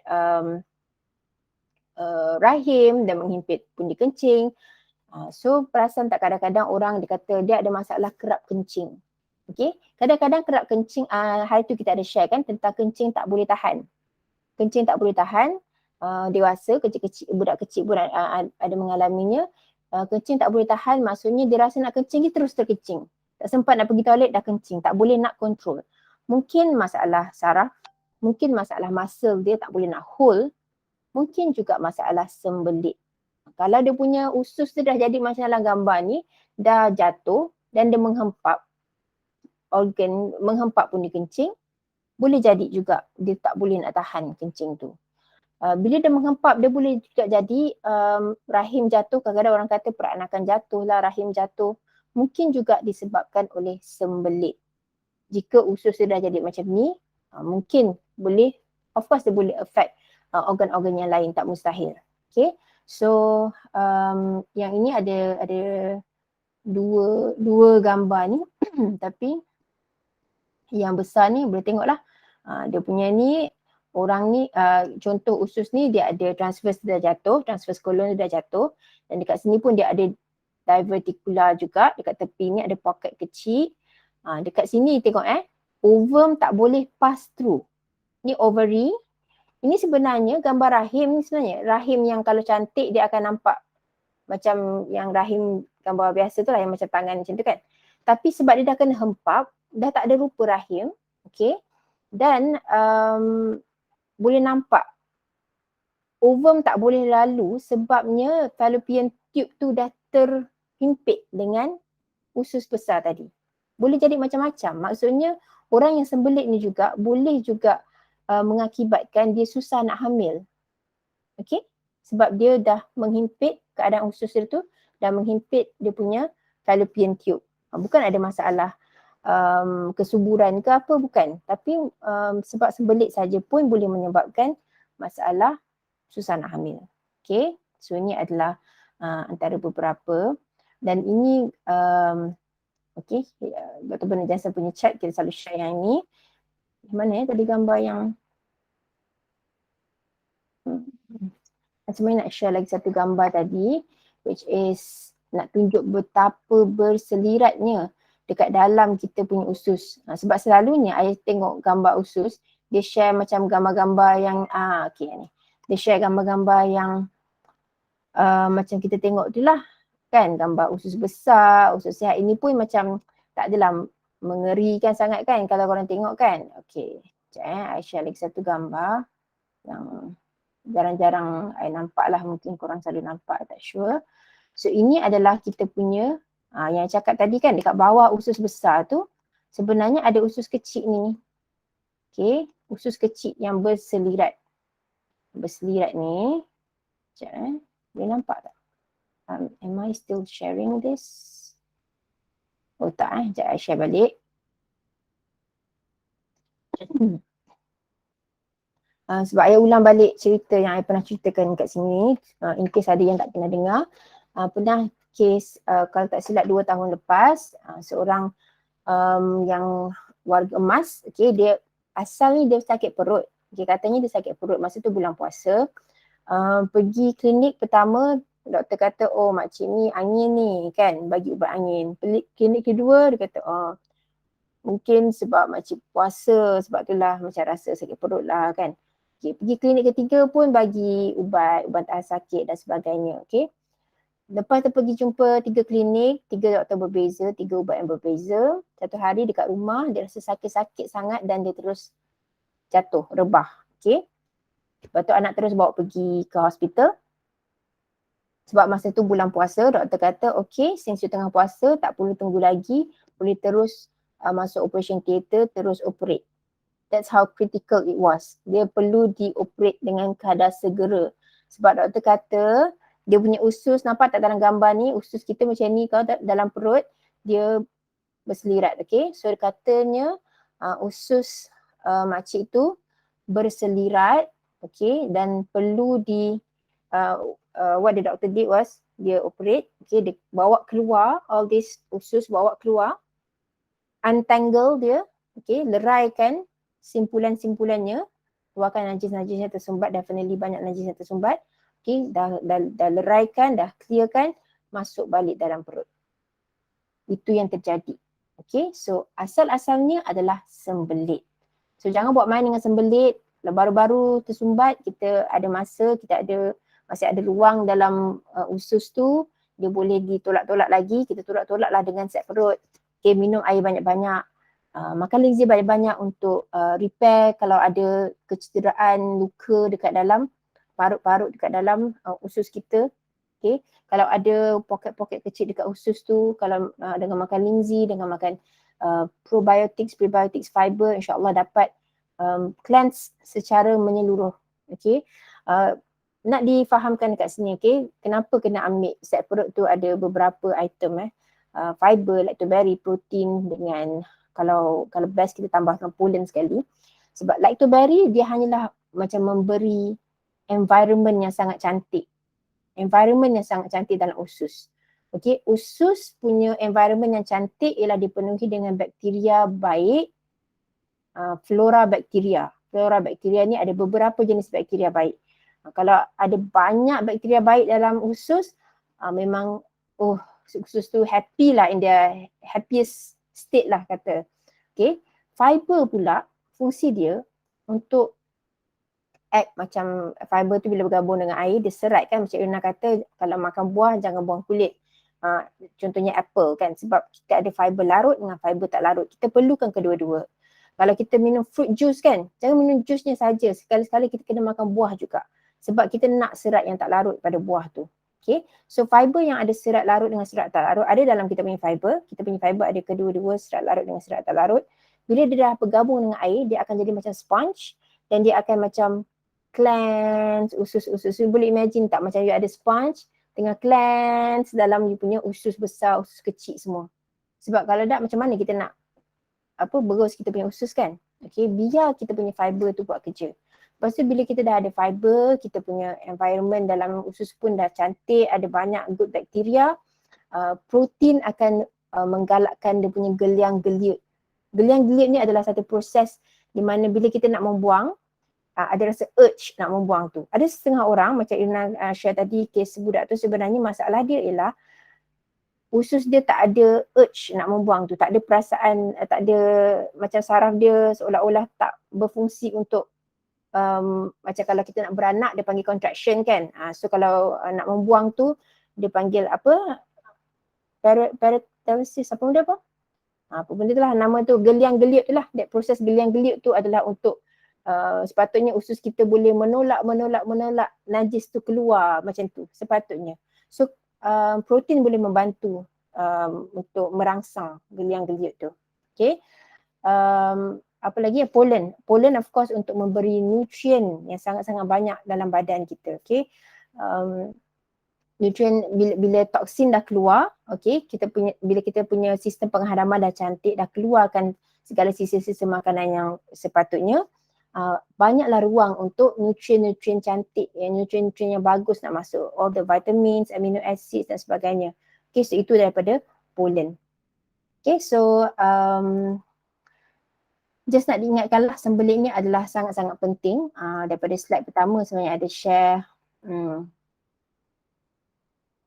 rahim, dia menghimpit pundi kencing. So perasan tak kadang-kadang orang dia kata dia ada masalah kerap kencing. Okay. Kadang-kadang kerap kencing, hari tu kita ada share kan tentang kencing tak boleh tahan. Kencing tak boleh tahan, dewasa, budak kecil pun ada mengalaminya. Kencing tak boleh tahan maksudnya dia rasa nak kencing, dia terus terkencing. Tak sempat nak pergi toilet dah kencing, tak boleh nak kontrol. Mungkin masalah saraf, mungkin masalah muscle dia tak boleh nak hold, mungkin juga masalah sembelit. Kalau dia punya usus dia dah jadi macam dalam gambar ni, dah jatuh dan dia menghempap pundi kencing, boleh jadi juga dia tak boleh nak tahan kencing tu. Bila dia menghempap, dia boleh juga jadi rahim jatuh. Kadang-kadang orang kata peranakan jatuh lah, rahim jatuh. Mungkin juga disebabkan oleh sembelit. Jika usus dia dah jadi macam ni, mungkin boleh, of course dia boleh affect organ-organ yang lain, tak mustahil. Okay, so yang ini ada dua gambar ni tapi yang besar ni boleh tengok lah. Dia punya ni, orang ni, contoh usus ni dia ada transverse dah jatuh, transverse colon dah jatuh dan dekat sini pun dia ada diverticular juga, dekat tepi ni ada pocket kecil. Dekat sini tengok ovum tak boleh pass through. Ni ovary. Ini sebenarnya gambar rahim ni sebenarnya. Rahim yang kalau cantik dia akan nampak macam yang rahim gambar biasa tu lah, yang macam tangan macam tu kan. Tapi sebab dia dah kena hempap, dah tak ada rupa rahim, okay. Dan boleh nampak ovum tak boleh lalu sebabnya fallopian tube tu dah terhimpit dengan usus besar tadi. Boleh jadi macam-macam. Maksudnya orang yang sembelit ni juga boleh juga mengakibatkan dia susah nak hamil. Okay? Sebab dia dah menghimpit keadaan usus dia tu, dah menghimpit dia punya fallopian tube. Bukan ada masalah kesuburan ke apa, bukan. Tapi sebab sembelit saja pun boleh menyebabkan masalah susah nak hamil. Okay, so ini adalah antara beberapa, dan ini okay, Dr. Bernard Jensen punya chat, kita selalu share yang ini. Mana tadi gambar yang macam mana nak share lagi satu gambar tadi, which is nak tunjuk betapa berseliratnya dekat dalam kita punya usus. Sebab selalunya I tengok gambar usus, dia share macam gambar-gambar yang okay ni. Dia share gambar-gambar yang macam kita tengok tu lah kan, gambar usus besar, usus sihat. Ini pun macam tak adalah mengerikan sangat kan kalau korang tengok kan. Okay, sekejap I share lagi satu gambar yang jarang-jarang I nampak lah, mungkin korang selalu nampak, I tak sure. So ini adalah kita punya yang cakap tadi kan, dekat bawah usus besar tu sebenarnya ada usus kecil ni. Okay, usus kecil yang berselirat. Berselirat ni, sekejap boleh nampak tak? Am I still sharing this? Oh tak sekejap I share balik. Sebab I ulang balik cerita yang I pernah ceritakan kat sini, in case ada yang tak pernah dengar. Pernah kes kalau tak silap 2 tahun lepas, seorang yang warga emas, okay, dia asalnya dia sakit perut. Okay, katanya dia sakit perut masa tu bulan puasa. Pergi klinik pertama, doktor kata oh makcik ni angin ni kan, bagi ubat angin. Klinik kedua dia kata mungkin sebab makcik puasa, sebab itulah macam rasa sakit perut lah kan. Okay, pergi klinik ketiga pun bagi ubat tahan sakit dan sebagainya. Okay. Lepas tu pergi jumpa 3 klinik, 3 doktor berbeza, 3 ubat yang berbeza. Satu hari dekat rumah dia rasa sakit-sakit sangat dan dia terus jatuh, rebah. Okay. Lepas tu anak terus bawa pergi ke hospital. Sebab masa tu bulan puasa, doktor kata okay, since you tengah puasa tak perlu tunggu lagi, boleh terus masuk operation theatre, terus operate. That's how critical it was. Dia perlu dioperate dengan kadar segera. Sebab doktor kata dia punya usus, nampak tak dalam gambar ni, usus kita macam ni kalau dalam perut, dia berselirat. Okay, so katanya usus makcik tu berselirat, okay, dan perlu what the doctor did was dia operate, okay, dia bawa keluar all this usus, bawa keluar, untangle dia, okay, leraikan simpulan-simpulannya, keluarkan najis-najis yang tersumbat, definitely banyak najis yang tersumbat. Okay, dah leraikan, dah clearkan, masuk balik dalam perut. Itu yang terjadi. Okay, so asal-asalnya adalah sembelit. So jangan buat main dengan sembelit. Baru-baru tersumbat, kita ada masa, masih ada ruang dalam usus tu, dia boleh ditolak-tolak lagi, kita tolak-tolaklah dengan set perut. Okay, minum air banyak-banyak. Makan lendir banyak-banyak untuk repair kalau ada kecederaan, luka dekat dalam parut-parut dekat dalam usus kita. Okay. Kalau ada poket-poket kecil dekat usus tu, kalau dengan makan lendir, dengan makan probiotics, prebiotics, fiber, insyaAllah dapat cleanse secara menyeluruh. Okay. Nak difahamkan dekat sini, okay, kenapa kena ambil set perut tu, ada beberapa item fiber, lactoberry, protein dengan kalau best kita tambahkan pollen sekali. Sebab lactoberry dia hanyalah macam memberi environment yang sangat cantik. Environment yang sangat cantik dalam usus. Okay, usus punya environment yang cantik ialah dipenuhi dengan bakteria baik, flora bakteria. Flora bakteria ni ada beberapa jenis bakteria baik. Kalau ada banyak bakteria baik dalam usus, memang usus tu happy lah, in their happiest state lah kata. Okay, fiber pula fungsi dia untuk act macam fiber tu bila bergabung dengan air, dia serat kan, macam Irna kata kalau makan buah jangan buang kulit. Contohnya apple kan, sebab kita ada fiber larut dengan fiber tak larut. Kita perlukan kedua-dua. Kalau kita minum fruit juice kan, jangan minum jusnya saja, sekali-sekali kita kena makan buah juga. Sebab kita nak serat yang tak larut pada buah tu. Okay, so fiber yang ada serat larut dengan serat tak larut ada dalam kita punya fiber. Kita punya fiber ada kedua-dua, serat larut dengan serat tak larut. Bila dia dah bergabung dengan air, dia akan jadi macam sponge dan dia akan macam cleanse usus-usus. You boleh imagine tak macam you ada sponge tengah cleanse dalam you punya usus besar, usus kecil semua. Sebab kalau tak macam mana kita nak berus kita punya usus kan. Okay, biar kita punya fiber tu buat kerja. Lepas tu bila kita dah ada fiber, kita punya environment dalam usus pun dah cantik, ada banyak good bacteria, protein akan menggalakkan dia punya geliang-geliut. Geliang-geliut ni adalah satu proses di mana bila kita nak membuang, ada rasa urge nak membuang tu. Ada setengah orang macam Irna share tadi kes budak tu, sebenarnya masalah dia ialah usus dia tak ada urge nak membuang tu, tak ada perasaan, tak ada, macam saraf dia seolah-olah tak berfungsi untuk macam kalau kita nak beranak dia panggil contraction kan. So kalau nak membuang tu dia panggil apa? Paralysis, apa benda apa? Apa benda tu lah nama tu, geliang-geliut tu lah. That proses geliang-geliut tu adalah untuk sepatutnya usus kita boleh menolak najis tu keluar macam tu sepatutnya. So protein boleh membantu untuk merangsang geliang-geliut tu. Okay. Apa lagi ya, pollen. Pollen of course untuk memberi nutrien yang sangat-sangat banyak dalam badan kita. Okay. Nutrien bila toksin dah keluar, okay, bila kita punya sistem penghadaman dah cantik, dah keluarkan segala sisa-sisa makanan yang sepatutnya, banyaklah ruang untuk nutrien-nutrien cantik, nutrien-nutrien yang bagus nak masuk, all the vitamins, amino acids dan sebagainya. Okay, so itu daripada pollen. Okay, so just nak diingatkanlah sembelit ni adalah sangat-sangat penting. Daripada slide pertama sebenarnya ada share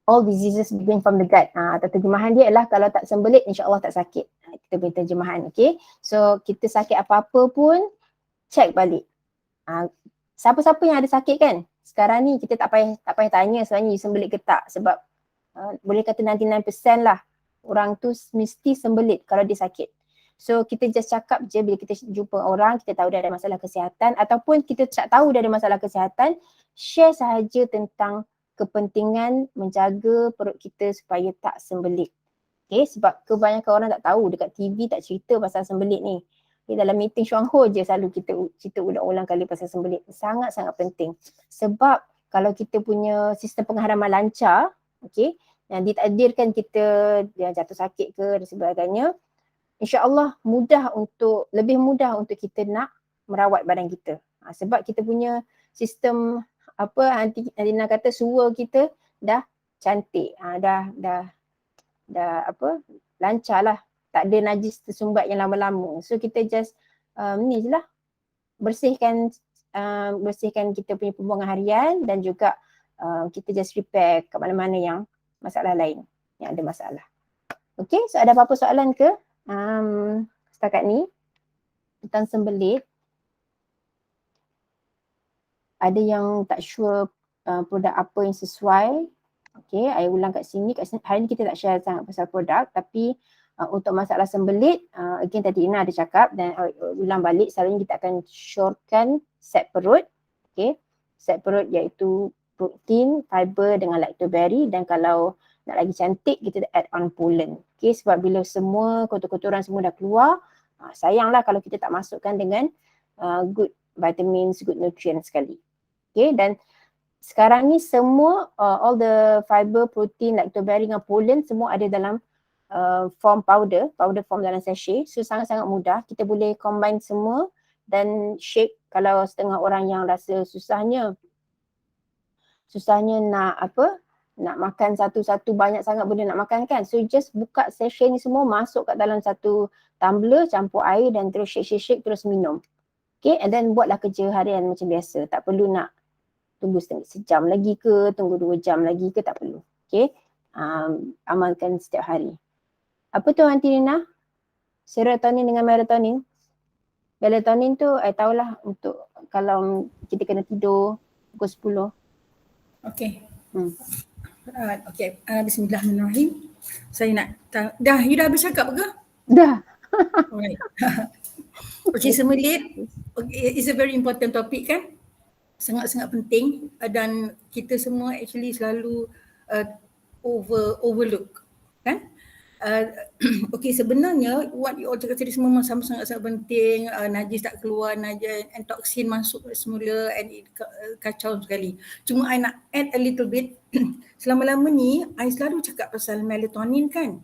all diseases begin from the gut. Atau terjemahan dia ialah kalau tak sembelit insya-Allah tak sakit. Kita punya terjemahan, okay. So kita sakit apa-apa pun check balik. Siapa-siapa yang ada sakit kan? Sekarang ni kita tak payah tanya sebenarnya you sembelit ke tak, sebab boleh kata 99% lah orang tu mesti sembelit kalau dia sakit. So kita just cakap je bila kita jumpa orang, kita tahu dia ada masalah kesihatan ataupun kita tak tahu dia ada masalah kesihatan, share sahaja tentang kepentingan menjaga perut kita supaya tak sembelit. Okay, sebab kebanyakan orang tak tahu, dekat TV tak cerita pasal sembelit ni. Okay, dalam meeting Shuang Ho je selalu kita cerita ulang-ulang kali pasal sembelit. Sangat-sangat penting. Sebab kalau kita punya sistem penghadaman lancar, okay, yang ditakdirkan kita jatuh sakit ke dan sebagainya, insya-Allah lebih mudah untuk kita nak merawat badan kita. Sebab kita punya sistem nanti nak kata suara kita dah cantik, dah lancar lah, tak ada najis tersumbat yang lama-lama. So kita just ni je lah, bersihkan kita punya pembuangan harian dan juga kita just repair kat mana-mana yang masalah lain yang ada masalah. Okay, so ada apa-apa soalan ke setakat ni tentang sembelit? Ada yang tak sure produk apa yang sesuai. Okay, I ulang kat sini. Hari ni kita tak share sangat pasal produk, tapi untuk masalah sembelit, again tadi Ina ada cakap dan ulang balik, selalunya kita akan syorkan set perut. Okay, set perut iaitu protein, fiber dengan lactoberry, dan kalau nak lagi cantik kita add on pollen. Okay, sebab bila semua kotor-kotoran semua dah keluar, sayanglah kalau kita tak masukkan dengan good vitamins, good nutrients sekali. Okay, dan sekarang ni semua all the fiber, protein, lactoberry dengan pollen semua ada dalam form powder form dalam sachet. So sangat-sangat mudah, kita boleh combine semua dan shake. Kalau setengah orang yang rasa susahnya nak makan satu-satu, banyak sangat benda nak makan kan. So just buka sachet ni semua, masuk kat dalam satu tumbler, campur air dan terus shake terus minum. Okay, and then buatlah kerja harian macam biasa. Tak perlu nak tunggu sejam lagi ke, tunggu 2 jam lagi ke, tak perlu. Okay, amalkan setiap hari. Apa tu Aunty Rina? Serotonin dengan melatonin. Melatonin tu I tahulah untuk kalau kita kena tidur pukul 10. Okay. Okay, bismillahirrahmanirrahim. Saya nak you dah habis cakap ke? Dah. Alright. Okay, sembelit. Okay, it's a very important topic kan? Sangat-sangat penting dan kita semua actually selalu overlook kan. Okay, sebenarnya what you all cakap tadi semua sangat-sangat penting. Najis tak keluar, najis and toksin masuk semula and kacau sekali. Cuma I nak add a little bit. Selama-lama ni I selalu cakap pasal melatonin kan.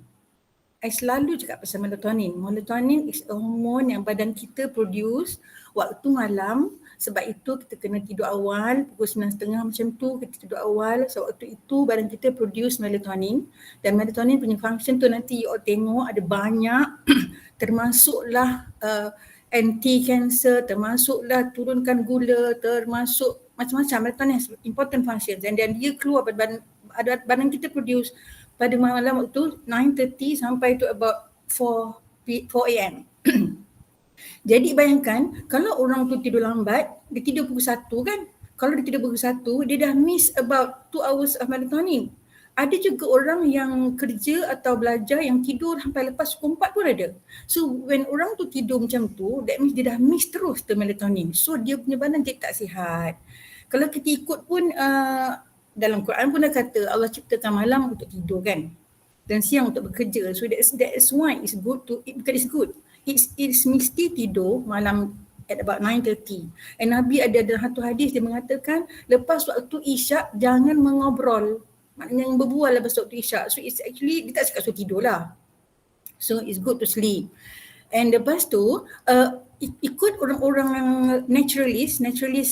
I selalu cakap pasal melatonin. Melatonin is a hormone yang badan kita produce waktu malam Sebab itu kita kena tidur awal, pukul 9.30 macam tu kita tidur awal. So waktu itu badan kita produce melatonin, dan melatonin punya function tu nanti you all tengok ada banyak termasuklah anti-cancer, termasuklah turunkan gula, termasuk macam-macam. Melatonin has important functions, and then dia keluar badan kita produce pada malam waktu 9:30 sampai to about 4 AM. Jadi bayangkan kalau orang tu tidur lambat, dia tidur pukul 1 kan. Kalau dia tidur pukul 1, dia dah miss about 2 hours of melatonin. Ada juga orang yang kerja atau belajar yang tidur sampai lepas pukul 4 pun ada. So when orang tu tidur macam tu, that means dia dah miss terus the melatonin. So dia punya badan jadi tak sihat. Kalau kita ikut pun dalam Quran pun dah kata Allah ciptakan malam untuk tidur kan, dan siang untuk bekerja. So that's why it's good to, bukan it's good, it's mesti tidur malam at about 9:30. And Nabi ada dalam satu hadis dia mengatakan lepas waktu isyak jangan mengobrol. Maknanya yang berbual lepas waktu isyak. So it's actually, dia tak cakap suruh tidur lah. So it's good to sleep. And lepas tu ikut orang-orang yang naturalist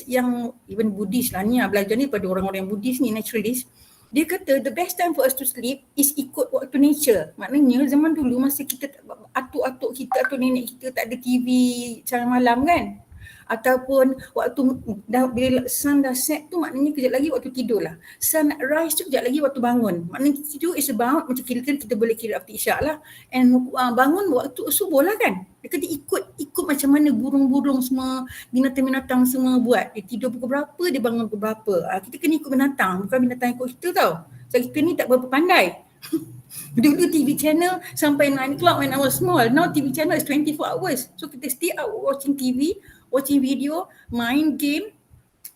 yang even Buddhist lah ni, belajar ni pada orang-orang yang Buddhist ni, naturalist. Dia kata the best time for us to sleep is ikut waktu nature. Maknanya zaman dulu masa kita, atuk-atuk kita, atuk nenek kita tak ada TV cara malam kan. Ataupun waktu bila sun dah set tu maknanya kejap lagi waktu tidur lah. Sun rise tu kejap lagi waktu bangun. Maknanya tidur is about, macam kita boleh kira after isyak lah. And bangun waktu subuh lah kan. Dia kata ikut macam mana burung-burung semua, binatang-binatang semua buat. Dia tidur pukul berapa, dia bangun pukul berapa. Kita kena ikut binatang, bukan binatang ikut kita tau. So kita ni tak berapa pandai. Dulu TV channel sampai 9 o'clock when I was small. Now TV channel is 24 hours. So kita stay out watching TV, watching video, main game.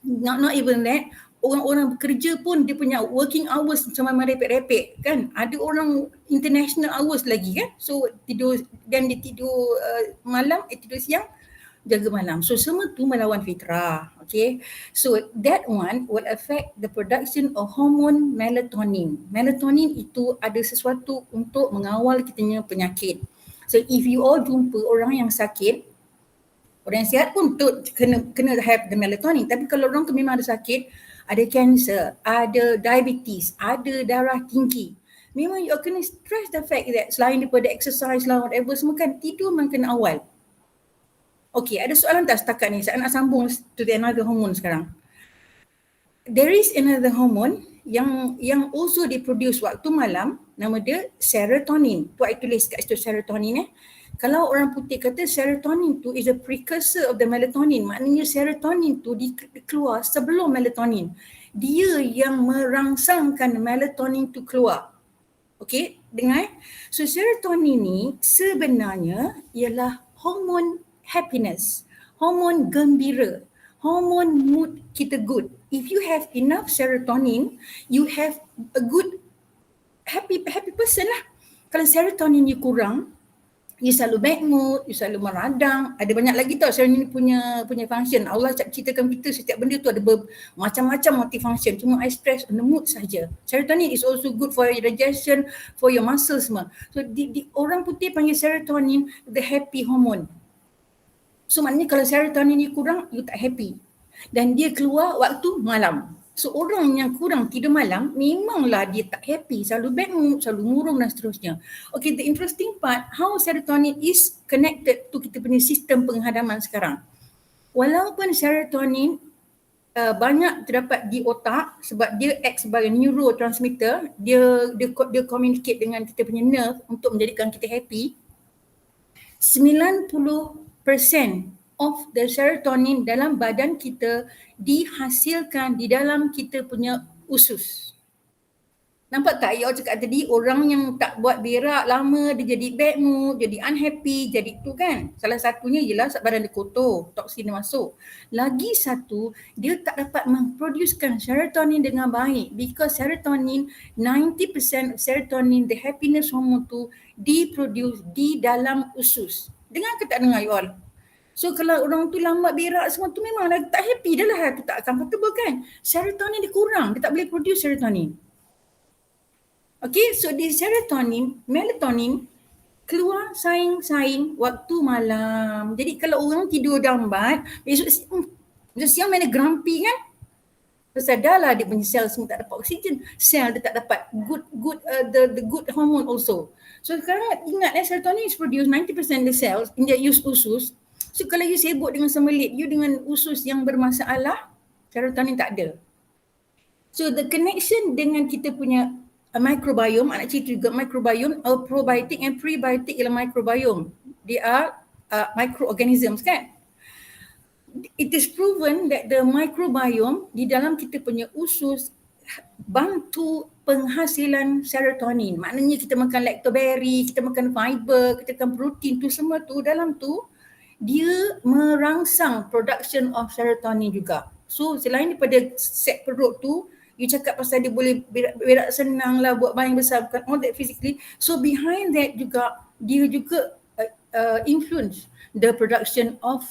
Not even that. Orang-orang bekerja pun dia punya working hours macam merepek-repek kan. Ada orang international hours lagi kan. So tidur, dan dia tidur malam, tidur siang, jaga malam. So semua tu melawan fitrah. Okay. So that one will affect the production of hormone melatonin. Melatonin itu ada sesuatu untuk mengawal kitanya penyakit. So if you all jumpa orang yang sakit, orang yang sihat pun kena have the melatonin. Tapi kalau orang tu memang ada sakit, ada cancer, ada diabetes, ada darah tinggi, memang you kena stress the fact that selain daripada exercise lah, whatever semua kan, tidur memang kena awal. Okay, ada soalan tak setakat ni? Saya nak sambung to the another hormone sekarang. There is another hormone yang also diproduce waktu malam, nama dia serotonin. Tu I tulis kat situ serotonin. Kalau orang putih kata serotonin tu is a precursor of the melatonin, maknanya serotonin tu keluar sebelum melatonin. Dia yang merangsangkan melatonin tu keluar. Okay, dengar. So serotonin ni sebenarnya ialah hormon happiness, hormon gembira, hormon mood kita good. If you have enough serotonin, you have a good happy person lah. Kalau serotonin you kurang, you selalu bad mood, you selalu meradang. Ada banyak lagi tau serotonin punya function. Allah ciptakan kita setiap benda tu ada macam-macam multi-function. Cuma I stress on the mood saja. Serotonin is also good for your digestion, for your muscles semua. So orang putih panggil serotonin the happy hormone. So maknanya kalau serotonin ni kurang, you tak happy. Dan dia keluar waktu malam. So orang yang kurang tidur malam, memanglah dia tak happy, selalu bad mood, selalu murung dan seterusnya. Okay, the interesting part, how serotonin is connected to kita punya sistem penghadaman sekarang. Walaupun serotonin banyak terdapat di otak sebab dia act sebagai neurotransmitter, dia communicate dengan kita punya nerve untuk menjadikan kita happy. 90% of the serotonin dalam badan kita dihasilkan di dalam kita punya usus. Nampak tak you cakap tadi, orang yang tak buat berak lama dia jadi bad mood, jadi unhappy, jadi tu kan. Salah satunya ialah badan dia kotor, toksin dia masuk. Lagi satu, dia tak dapat memproducekan serotonin dengan baik because serotonin, 90% of serotonin, the happiness hormone tu diproduce di dalam usus. Dengar ke tak dengar you all? So kalau orang tu lambat berak semua tu memang tak happy dah lah, tu tak comfortable kan. Serotonin dia kurang, dia tak boleh produce serotonin. Okay, so di serotonin, melatonin keluar saing-saing waktu malam. Jadi kalau orang tidur lambat, besok Macam siang mana grumpy kan? Sadarlah dia punya sel semua tak dapat oksigen, sel dia tak dapat the good hormone also. So sekarang ingat serotonin is produced 90% the cells in the use usus. So kalau you sibuk dengan semelit, you dengan usus yang bermasalah, serotonin tak ada. So the connection dengan kita punya microbiome, anak cerita juga microbiome, probiotic and prebiotic ialah microbiome. They are microorganisms kan? It is proven that the microbiome di dalam kita punya usus bantu penghasilan serotonin. Maknanya kita makan lactoberry, kita makan fiber, kita makan protein tu semua tu dalam tu dia merangsang production of serotonin juga. So selain daripada set perut tu, you cakap pasal dia boleh berak senang lah, buat badan besar, bukan all that physically. So behind that juga dia juga influence the production of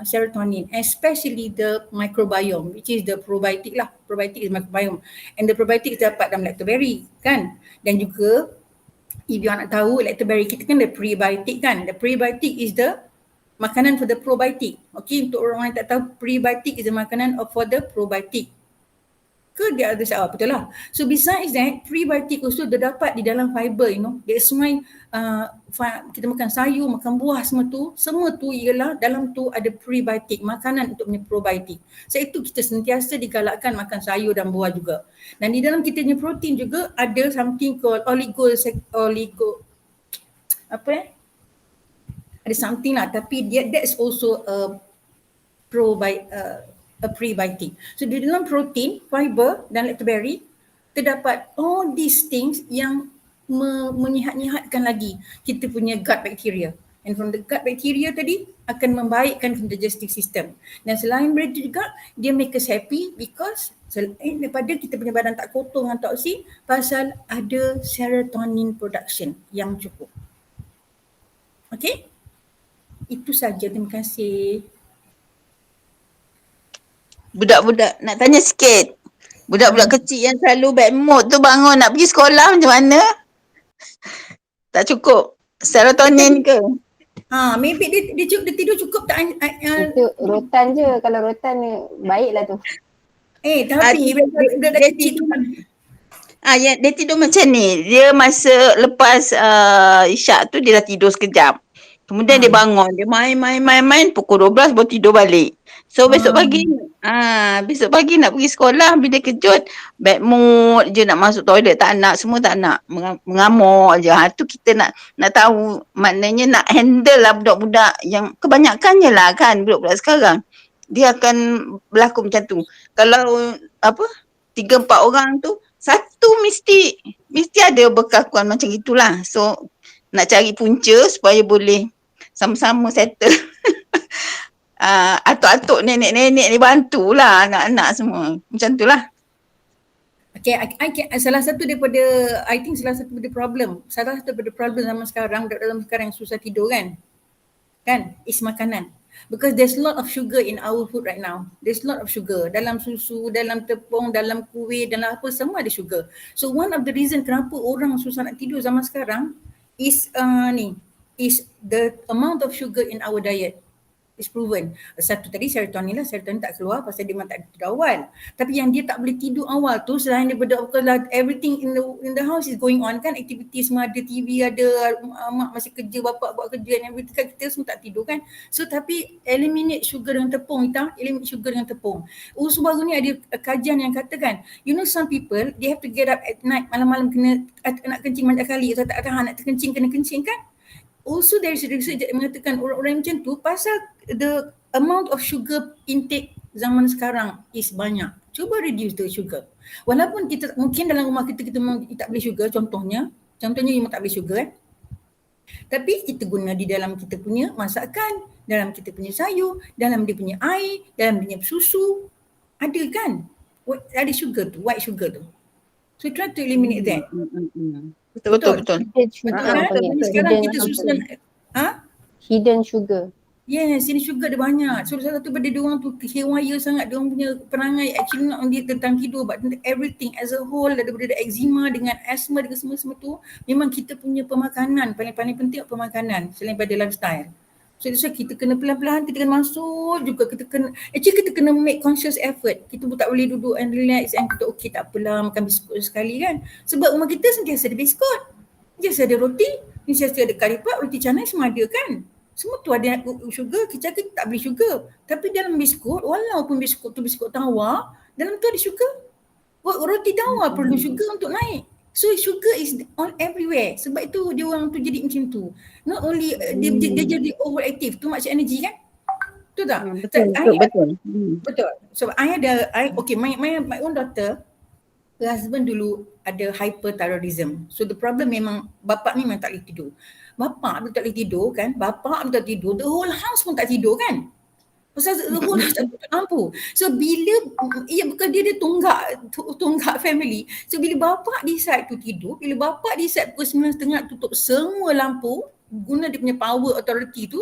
serotonin, especially the microbiome, which is the probiotic lah. Probiotic is microbiome, and the probiotic dapat dalam lactoberry kan. Dan juga if you nak tahu lactoberry kita kan the prebiotic kan. The prebiotic is the makanan for the probiotic. Okay, untuk orang yang tak tahu, prebiotic is the makanan for the probiotic. Ke dia ada salah, betul lah. So besides that, prebiotic also dia dapat di dalam fiber, you know. That's why kita makan sayur, makan buah semua tu ialah dalam tu ada prebiotic, makanan untuk punya probiotic. So itu kita sentiasa digalakkan makan sayur dan buah juga. Dan di dalam kita punya protein juga ada something called ada something lah, tapi that's also a prebiotic. So di dalam protein, fiber dan lactoberry terdapat all these things yang menyihat-nyihatkan lagi kita punya gut bacteria. And from the gut bacteria tadi akan membaikkan digestive system. Dan selain itu juga dia make us happy because daripada kita punya badan tak kotor dengan toksin pasal ada serotonin production yang cukup. Okay? Itu saja, terima kasih. Budak-budak nak tanya sikit. Budak-budak kecil yang selalu bad mood tu bangun nak pergi sekolah macam mana? Tak cukup serotonin ke? Maybe dia tidur cukup tak? Itu rotan je. Kalau rotan ni baiklah tu. Tapi budak kecil tu ya, dia tidur macam ni. Dia masa lepas isyak tu dia dah tidur sekejap. Kemudian dia bangun, dia main pukul 12 baru tidur balik. So besok pagi nak pergi sekolah, bila dia kejut, bad mood je, nak masuk toilet tak nak, semua tak nak, mengamuk je. Tu kita nak tahu, maknanya nak handle lah budak-budak yang kebanyakannya lah kan, budak-budak sekarang. Dia akan berlaku macam tu. Kalau 3-4 orang tu, satu mesti ada berkelakuan macam itulah. So nak cari punca supaya boleh sama-sama settle. Atuk-atuk, nenek-nenek ni bantulah anak-anak semua. Macam tu lah. Okay, salah satu daripada problem zaman sekarang, dalam sekarang yang susah tidur kan, is makanan. Because there's a lot of sugar in our food right now. There's a lot of sugar. Dalam susu, dalam tepung, dalam kuih, dalam apa, semua ada sugar. So one of the reason kenapa orang susah nak tidur zaman sekarang is the amount of sugar in our diet. Is proven. Satu tadi serotonin tak keluar pasal dia memang tak tidur awal. Tapi yang dia tak boleh tidur awal tu selain daripada everything in the house is going on kan, activities semua ada, TV ada, mak masih kerja, bapak buat kerja and everything kan, kita semua tak tidur kan. So tapi eliminate sugar dengan tepung, eliminate sugar dengan tepung. Baru ni ada kajian yang katakan, you know some people they have to get up at night, malam-malam kena nak kencing banyak kali atau tak tahan nak terkencing, kena kencing kan. Also there is research yang mengatakan orang-orang macam tu pasal the amount of sugar intake zaman sekarang is banyak. Cuba reduce the sugar. Walaupun kita mungkin dalam rumah kita memang tak boleh sugar, contohnya memang tak boleh sugar tapi kita guna di dalam kita punya masakan, dalam kita punya sayur, dalam dia punya air, dalam dia punya susu. Ada kan? Ada sugar tu, white sugar tu. So try to eliminate that. Betul. Sekarang kita susah hidden sugar. Yes, hidden sugar dia banyak. So salah satu pada diorang tu hewaya sangat, diorang punya perangai actually not only tentang tidur but everything as a whole, daripada eczema dengan asthma dengan semua tu, memang kita punya pemakanan, paling penting pemakanan selain pada lifestyle. So that's why kita kena pelan-pelan, kita kena masuk juga, kita kena make conscious effort. Kita pun tak boleh duduk and relax and kita okay tak apalah makan biskut sekali kan. Sebab rumah kita sentiasa ada biskut, sentiasa ada roti, sentiasa ada kari pap, roti canai semua ada kan. Semua tu ada sugar, kita tak beli sugar. Tapi dalam biskut, walaupun biskut tu biskut tawar, dalam tu ada sugar. Roti tawar perlu sugar untuk naik. So sugar is on everywhere. Sebab itu dia orang tu jadi macam tu. Not only dia jadi overactive, too much energy kan? Betul tak? Betul. So my own daughter, her husband dulu ada hyperthyroidism. So the problem memang bapak ni memang tak boleh tidur. Bapak bila tak boleh tidur kan, bapak bila tak tidur, the whole house pun tak tidur kan? Pasal the whole house tak tutup lampu. So bila, bukan dia tunggak family. So bila bapak decide tu tidur, bila bapak decide pukul 9.30 tutup semua lampu, guna dia punya power authority tu,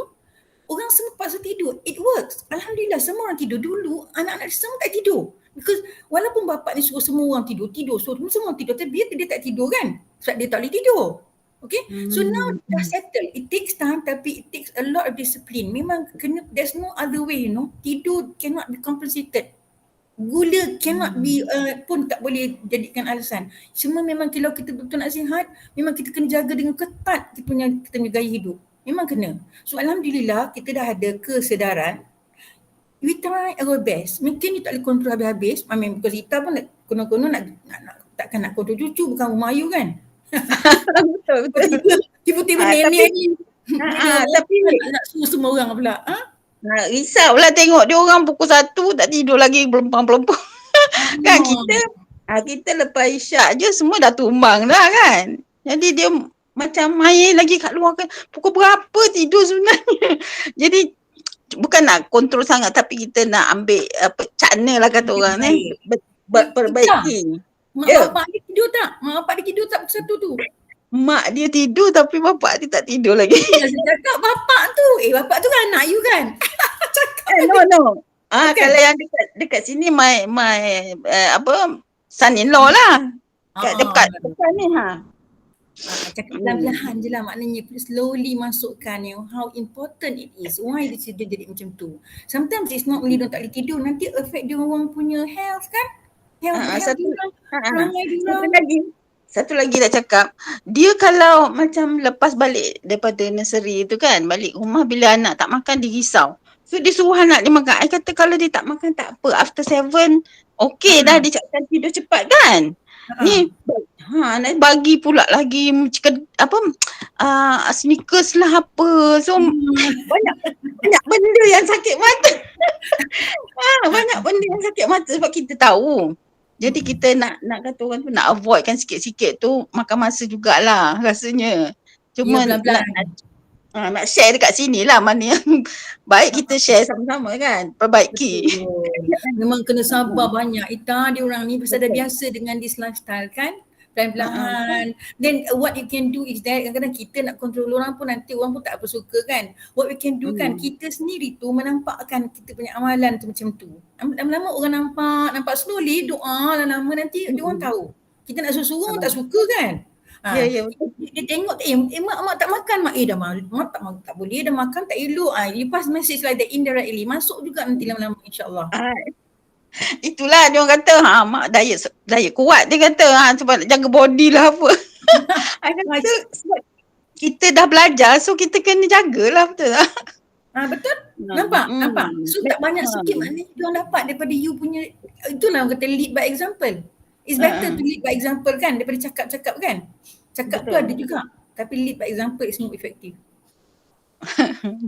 orang semua paksa tidur. It works. Alhamdulillah semua orang tidur. Dulu anak-anak semua tak tidur. Because walaupun bapak ni suruh semua orang tidur. So semua orang tidur. Tapi dia tak tidur kan. Sebab dia tak boleh tidur. Okay. So now dah settle. It takes time tapi it takes a lot of discipline. Memang kena, there's no other way, Tidur cannot be compensated. Gula cannot be pun tak boleh jadikan alasan. Semua memang kalau kita betul nak sihat, memang kita kena jaga dengan ketat kita punya gaya hidup. Memang kena. So alhamdulillah kita dah ada kesedaran. We try our best. Mungkin kita tak boleh kontrol habis-habis. Because kita pun konon-konon takkan nak kontrol cucu, bukan rumah you kan. Betul. Tiba-tiba nenek ni. Tapi nak suruh semua orang pula. Risau lah tengok dia orang pukul 1 tak tidur lagi belempang-belempang. Kan kita lepas isyak je semua dah tumbang dah kan. Jadi dia macam main lagi kat luar kan. Pukul berapa tidur sebenarnya. Jadi bukan nak kontrol sangat tapi kita nak ambil cara lah kata orang ni. Perbaiki. Mak bapak dia tidur tak? Mak bapak dia tidur tak pukul 1 tu? Mak dia tidur tapi bapak dia tak tidur lagi. Saya cakap bapak tu. Bapak tu kan anak you kan? No. Kalau yang dekat sini my son-in-law lah. Dekat ni Cakap perlahan-lahan je lah, maknanya slowly masukkan how important it is. Why dia jadi macam tu. Sometimes it's not only dia tak boleh tidur, nanti affect dia orang punya health kan? Satu lagi nak cakap, dia kalau macam lepas balik daripada nursery tu kan, balik rumah bila anak tak makan dia risau. So dia suruh anak dia makan. I kata kalau dia tak makan tak apa, after 7 okey dah dia cakap tidur cepat kan. Ni nak bagi pula lagi sneakers lah apa. So banyak benda yang sakit mata. Banyak benda yang sakit mata sebab kita tahu. Jadi kita nak kata orang tu nak avoidkan sikit-sikit tu makan masa jugalah rasanya. Cuma nak share dekat sini lah mana yang baik kita share sama-sama kan, perbaiki. Memang kena sabar banyak. Ita dia orang ni pasal dah biasa dengan this lifestyle kan, pelan-pelan. Then what you can do is that kadang-kadang kita nak kontrol orang pun nanti orang pun tak apa suka kan. What we can do kan, kita sendiri tu menampakkan kita punya amalan tu macam tu. Lama-lama orang nampak slowly doa lama nanti dia orang tahu. Kita nak suruh orang tak suka kan. Ya. Dia tengok mak tak makan, mak mak tak boleh dah makan tak elok. You pass message like that indirectly, masuk juga nanti lama-lama insya-Allah. Itulah dia orang kata mak diet kuat dia kata sebab nak jaga body lah apa. Kata, sebab kita dah belajar so kita kena jagalah, betul tak? Betul. Nampak? So tak banyak sikit maknanya dia orang dapat daripada you punya. Itulah orang kata lead by example. It's better to lead by example kan daripada cakap-cakap kan. Cakap betul. Tu ada juga tapi lead by example is more effective.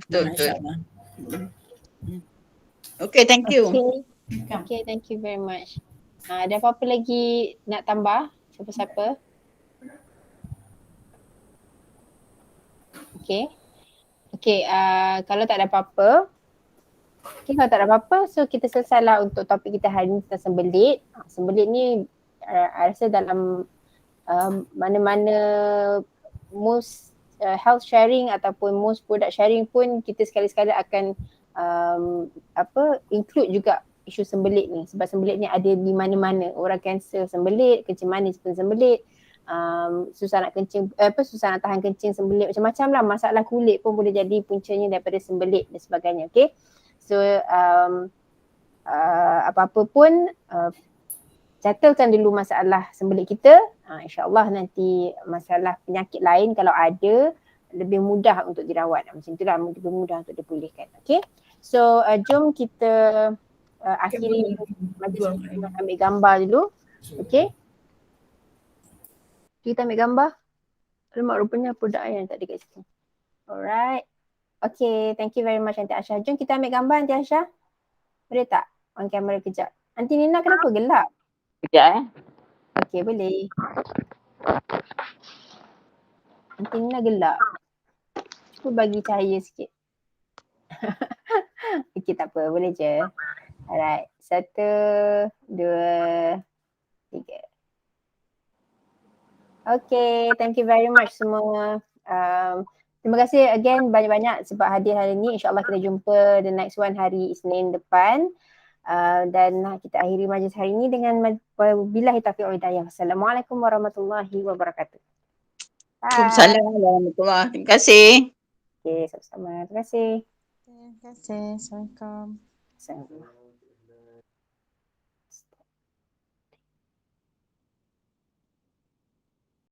Betul. Okay, thank you. Okay, thank you very much. Ada apa-apa lagi nak tambah? Siapa-siapa? Okay, kalau tak ada apa-apa, so kita selesailah untuk topik kita hari ni tentang sembelit. Sembelit ni I rasa dalam mana-mana most health sharing ataupun most product sharing pun kita sekali-sekala akan include juga isu sembelit ni, sebab sembelit ni ada di mana-mana. Orang kanser sembelit, kencing manis pun sembelit. susah nak kencing, susah nak tahan kencing, sembelit, macam-macam lah. Masalah kulit pun boleh jadi puncanya daripada sembelit dan sebagainya. Okay. So apa-apa pun settlekan dulu masalah sembelit kita. InsyaAllah nanti masalah penyakit lain kalau ada lebih mudah untuk dirawat. Macam itulah, lebih mudah untuk dipulihkan. Okay. So jom kita akhiri majlis kita, ambil gambar dulu. Okay. Kita ambil gambar. Alamak, rupanya produk yang tak ada kat situ. Alright. Okay, thank you very much Aunty Asha. Jom kita ambil gambar Aunty Asha. Boleh tak? On kamera kejap. Aunty Nina kenapa gelap? Sekejap Okay, boleh. Aunty Nina gelap. Cuba bagi cahaya sikit. Okay, tak apa. Boleh je. Alright. 1, 2, 3. Okay, thank you very much semua. Terima kasih again banyak-banyak sebab hadir hari ni. InsyaAllah kita jumpa the next one hari Isnin depan. Dan kita akhiri majlis hari ini dengan wabillahi taufiq wal hidayah. Wassalamualaikum warahmatullahi wabarakatuh. Waalaikumsalam warahmatullahi. Terima kasih. Okay, sama-sama. Terima kasih. Terima kasih. Assalamualaikum. Assalamualaikum.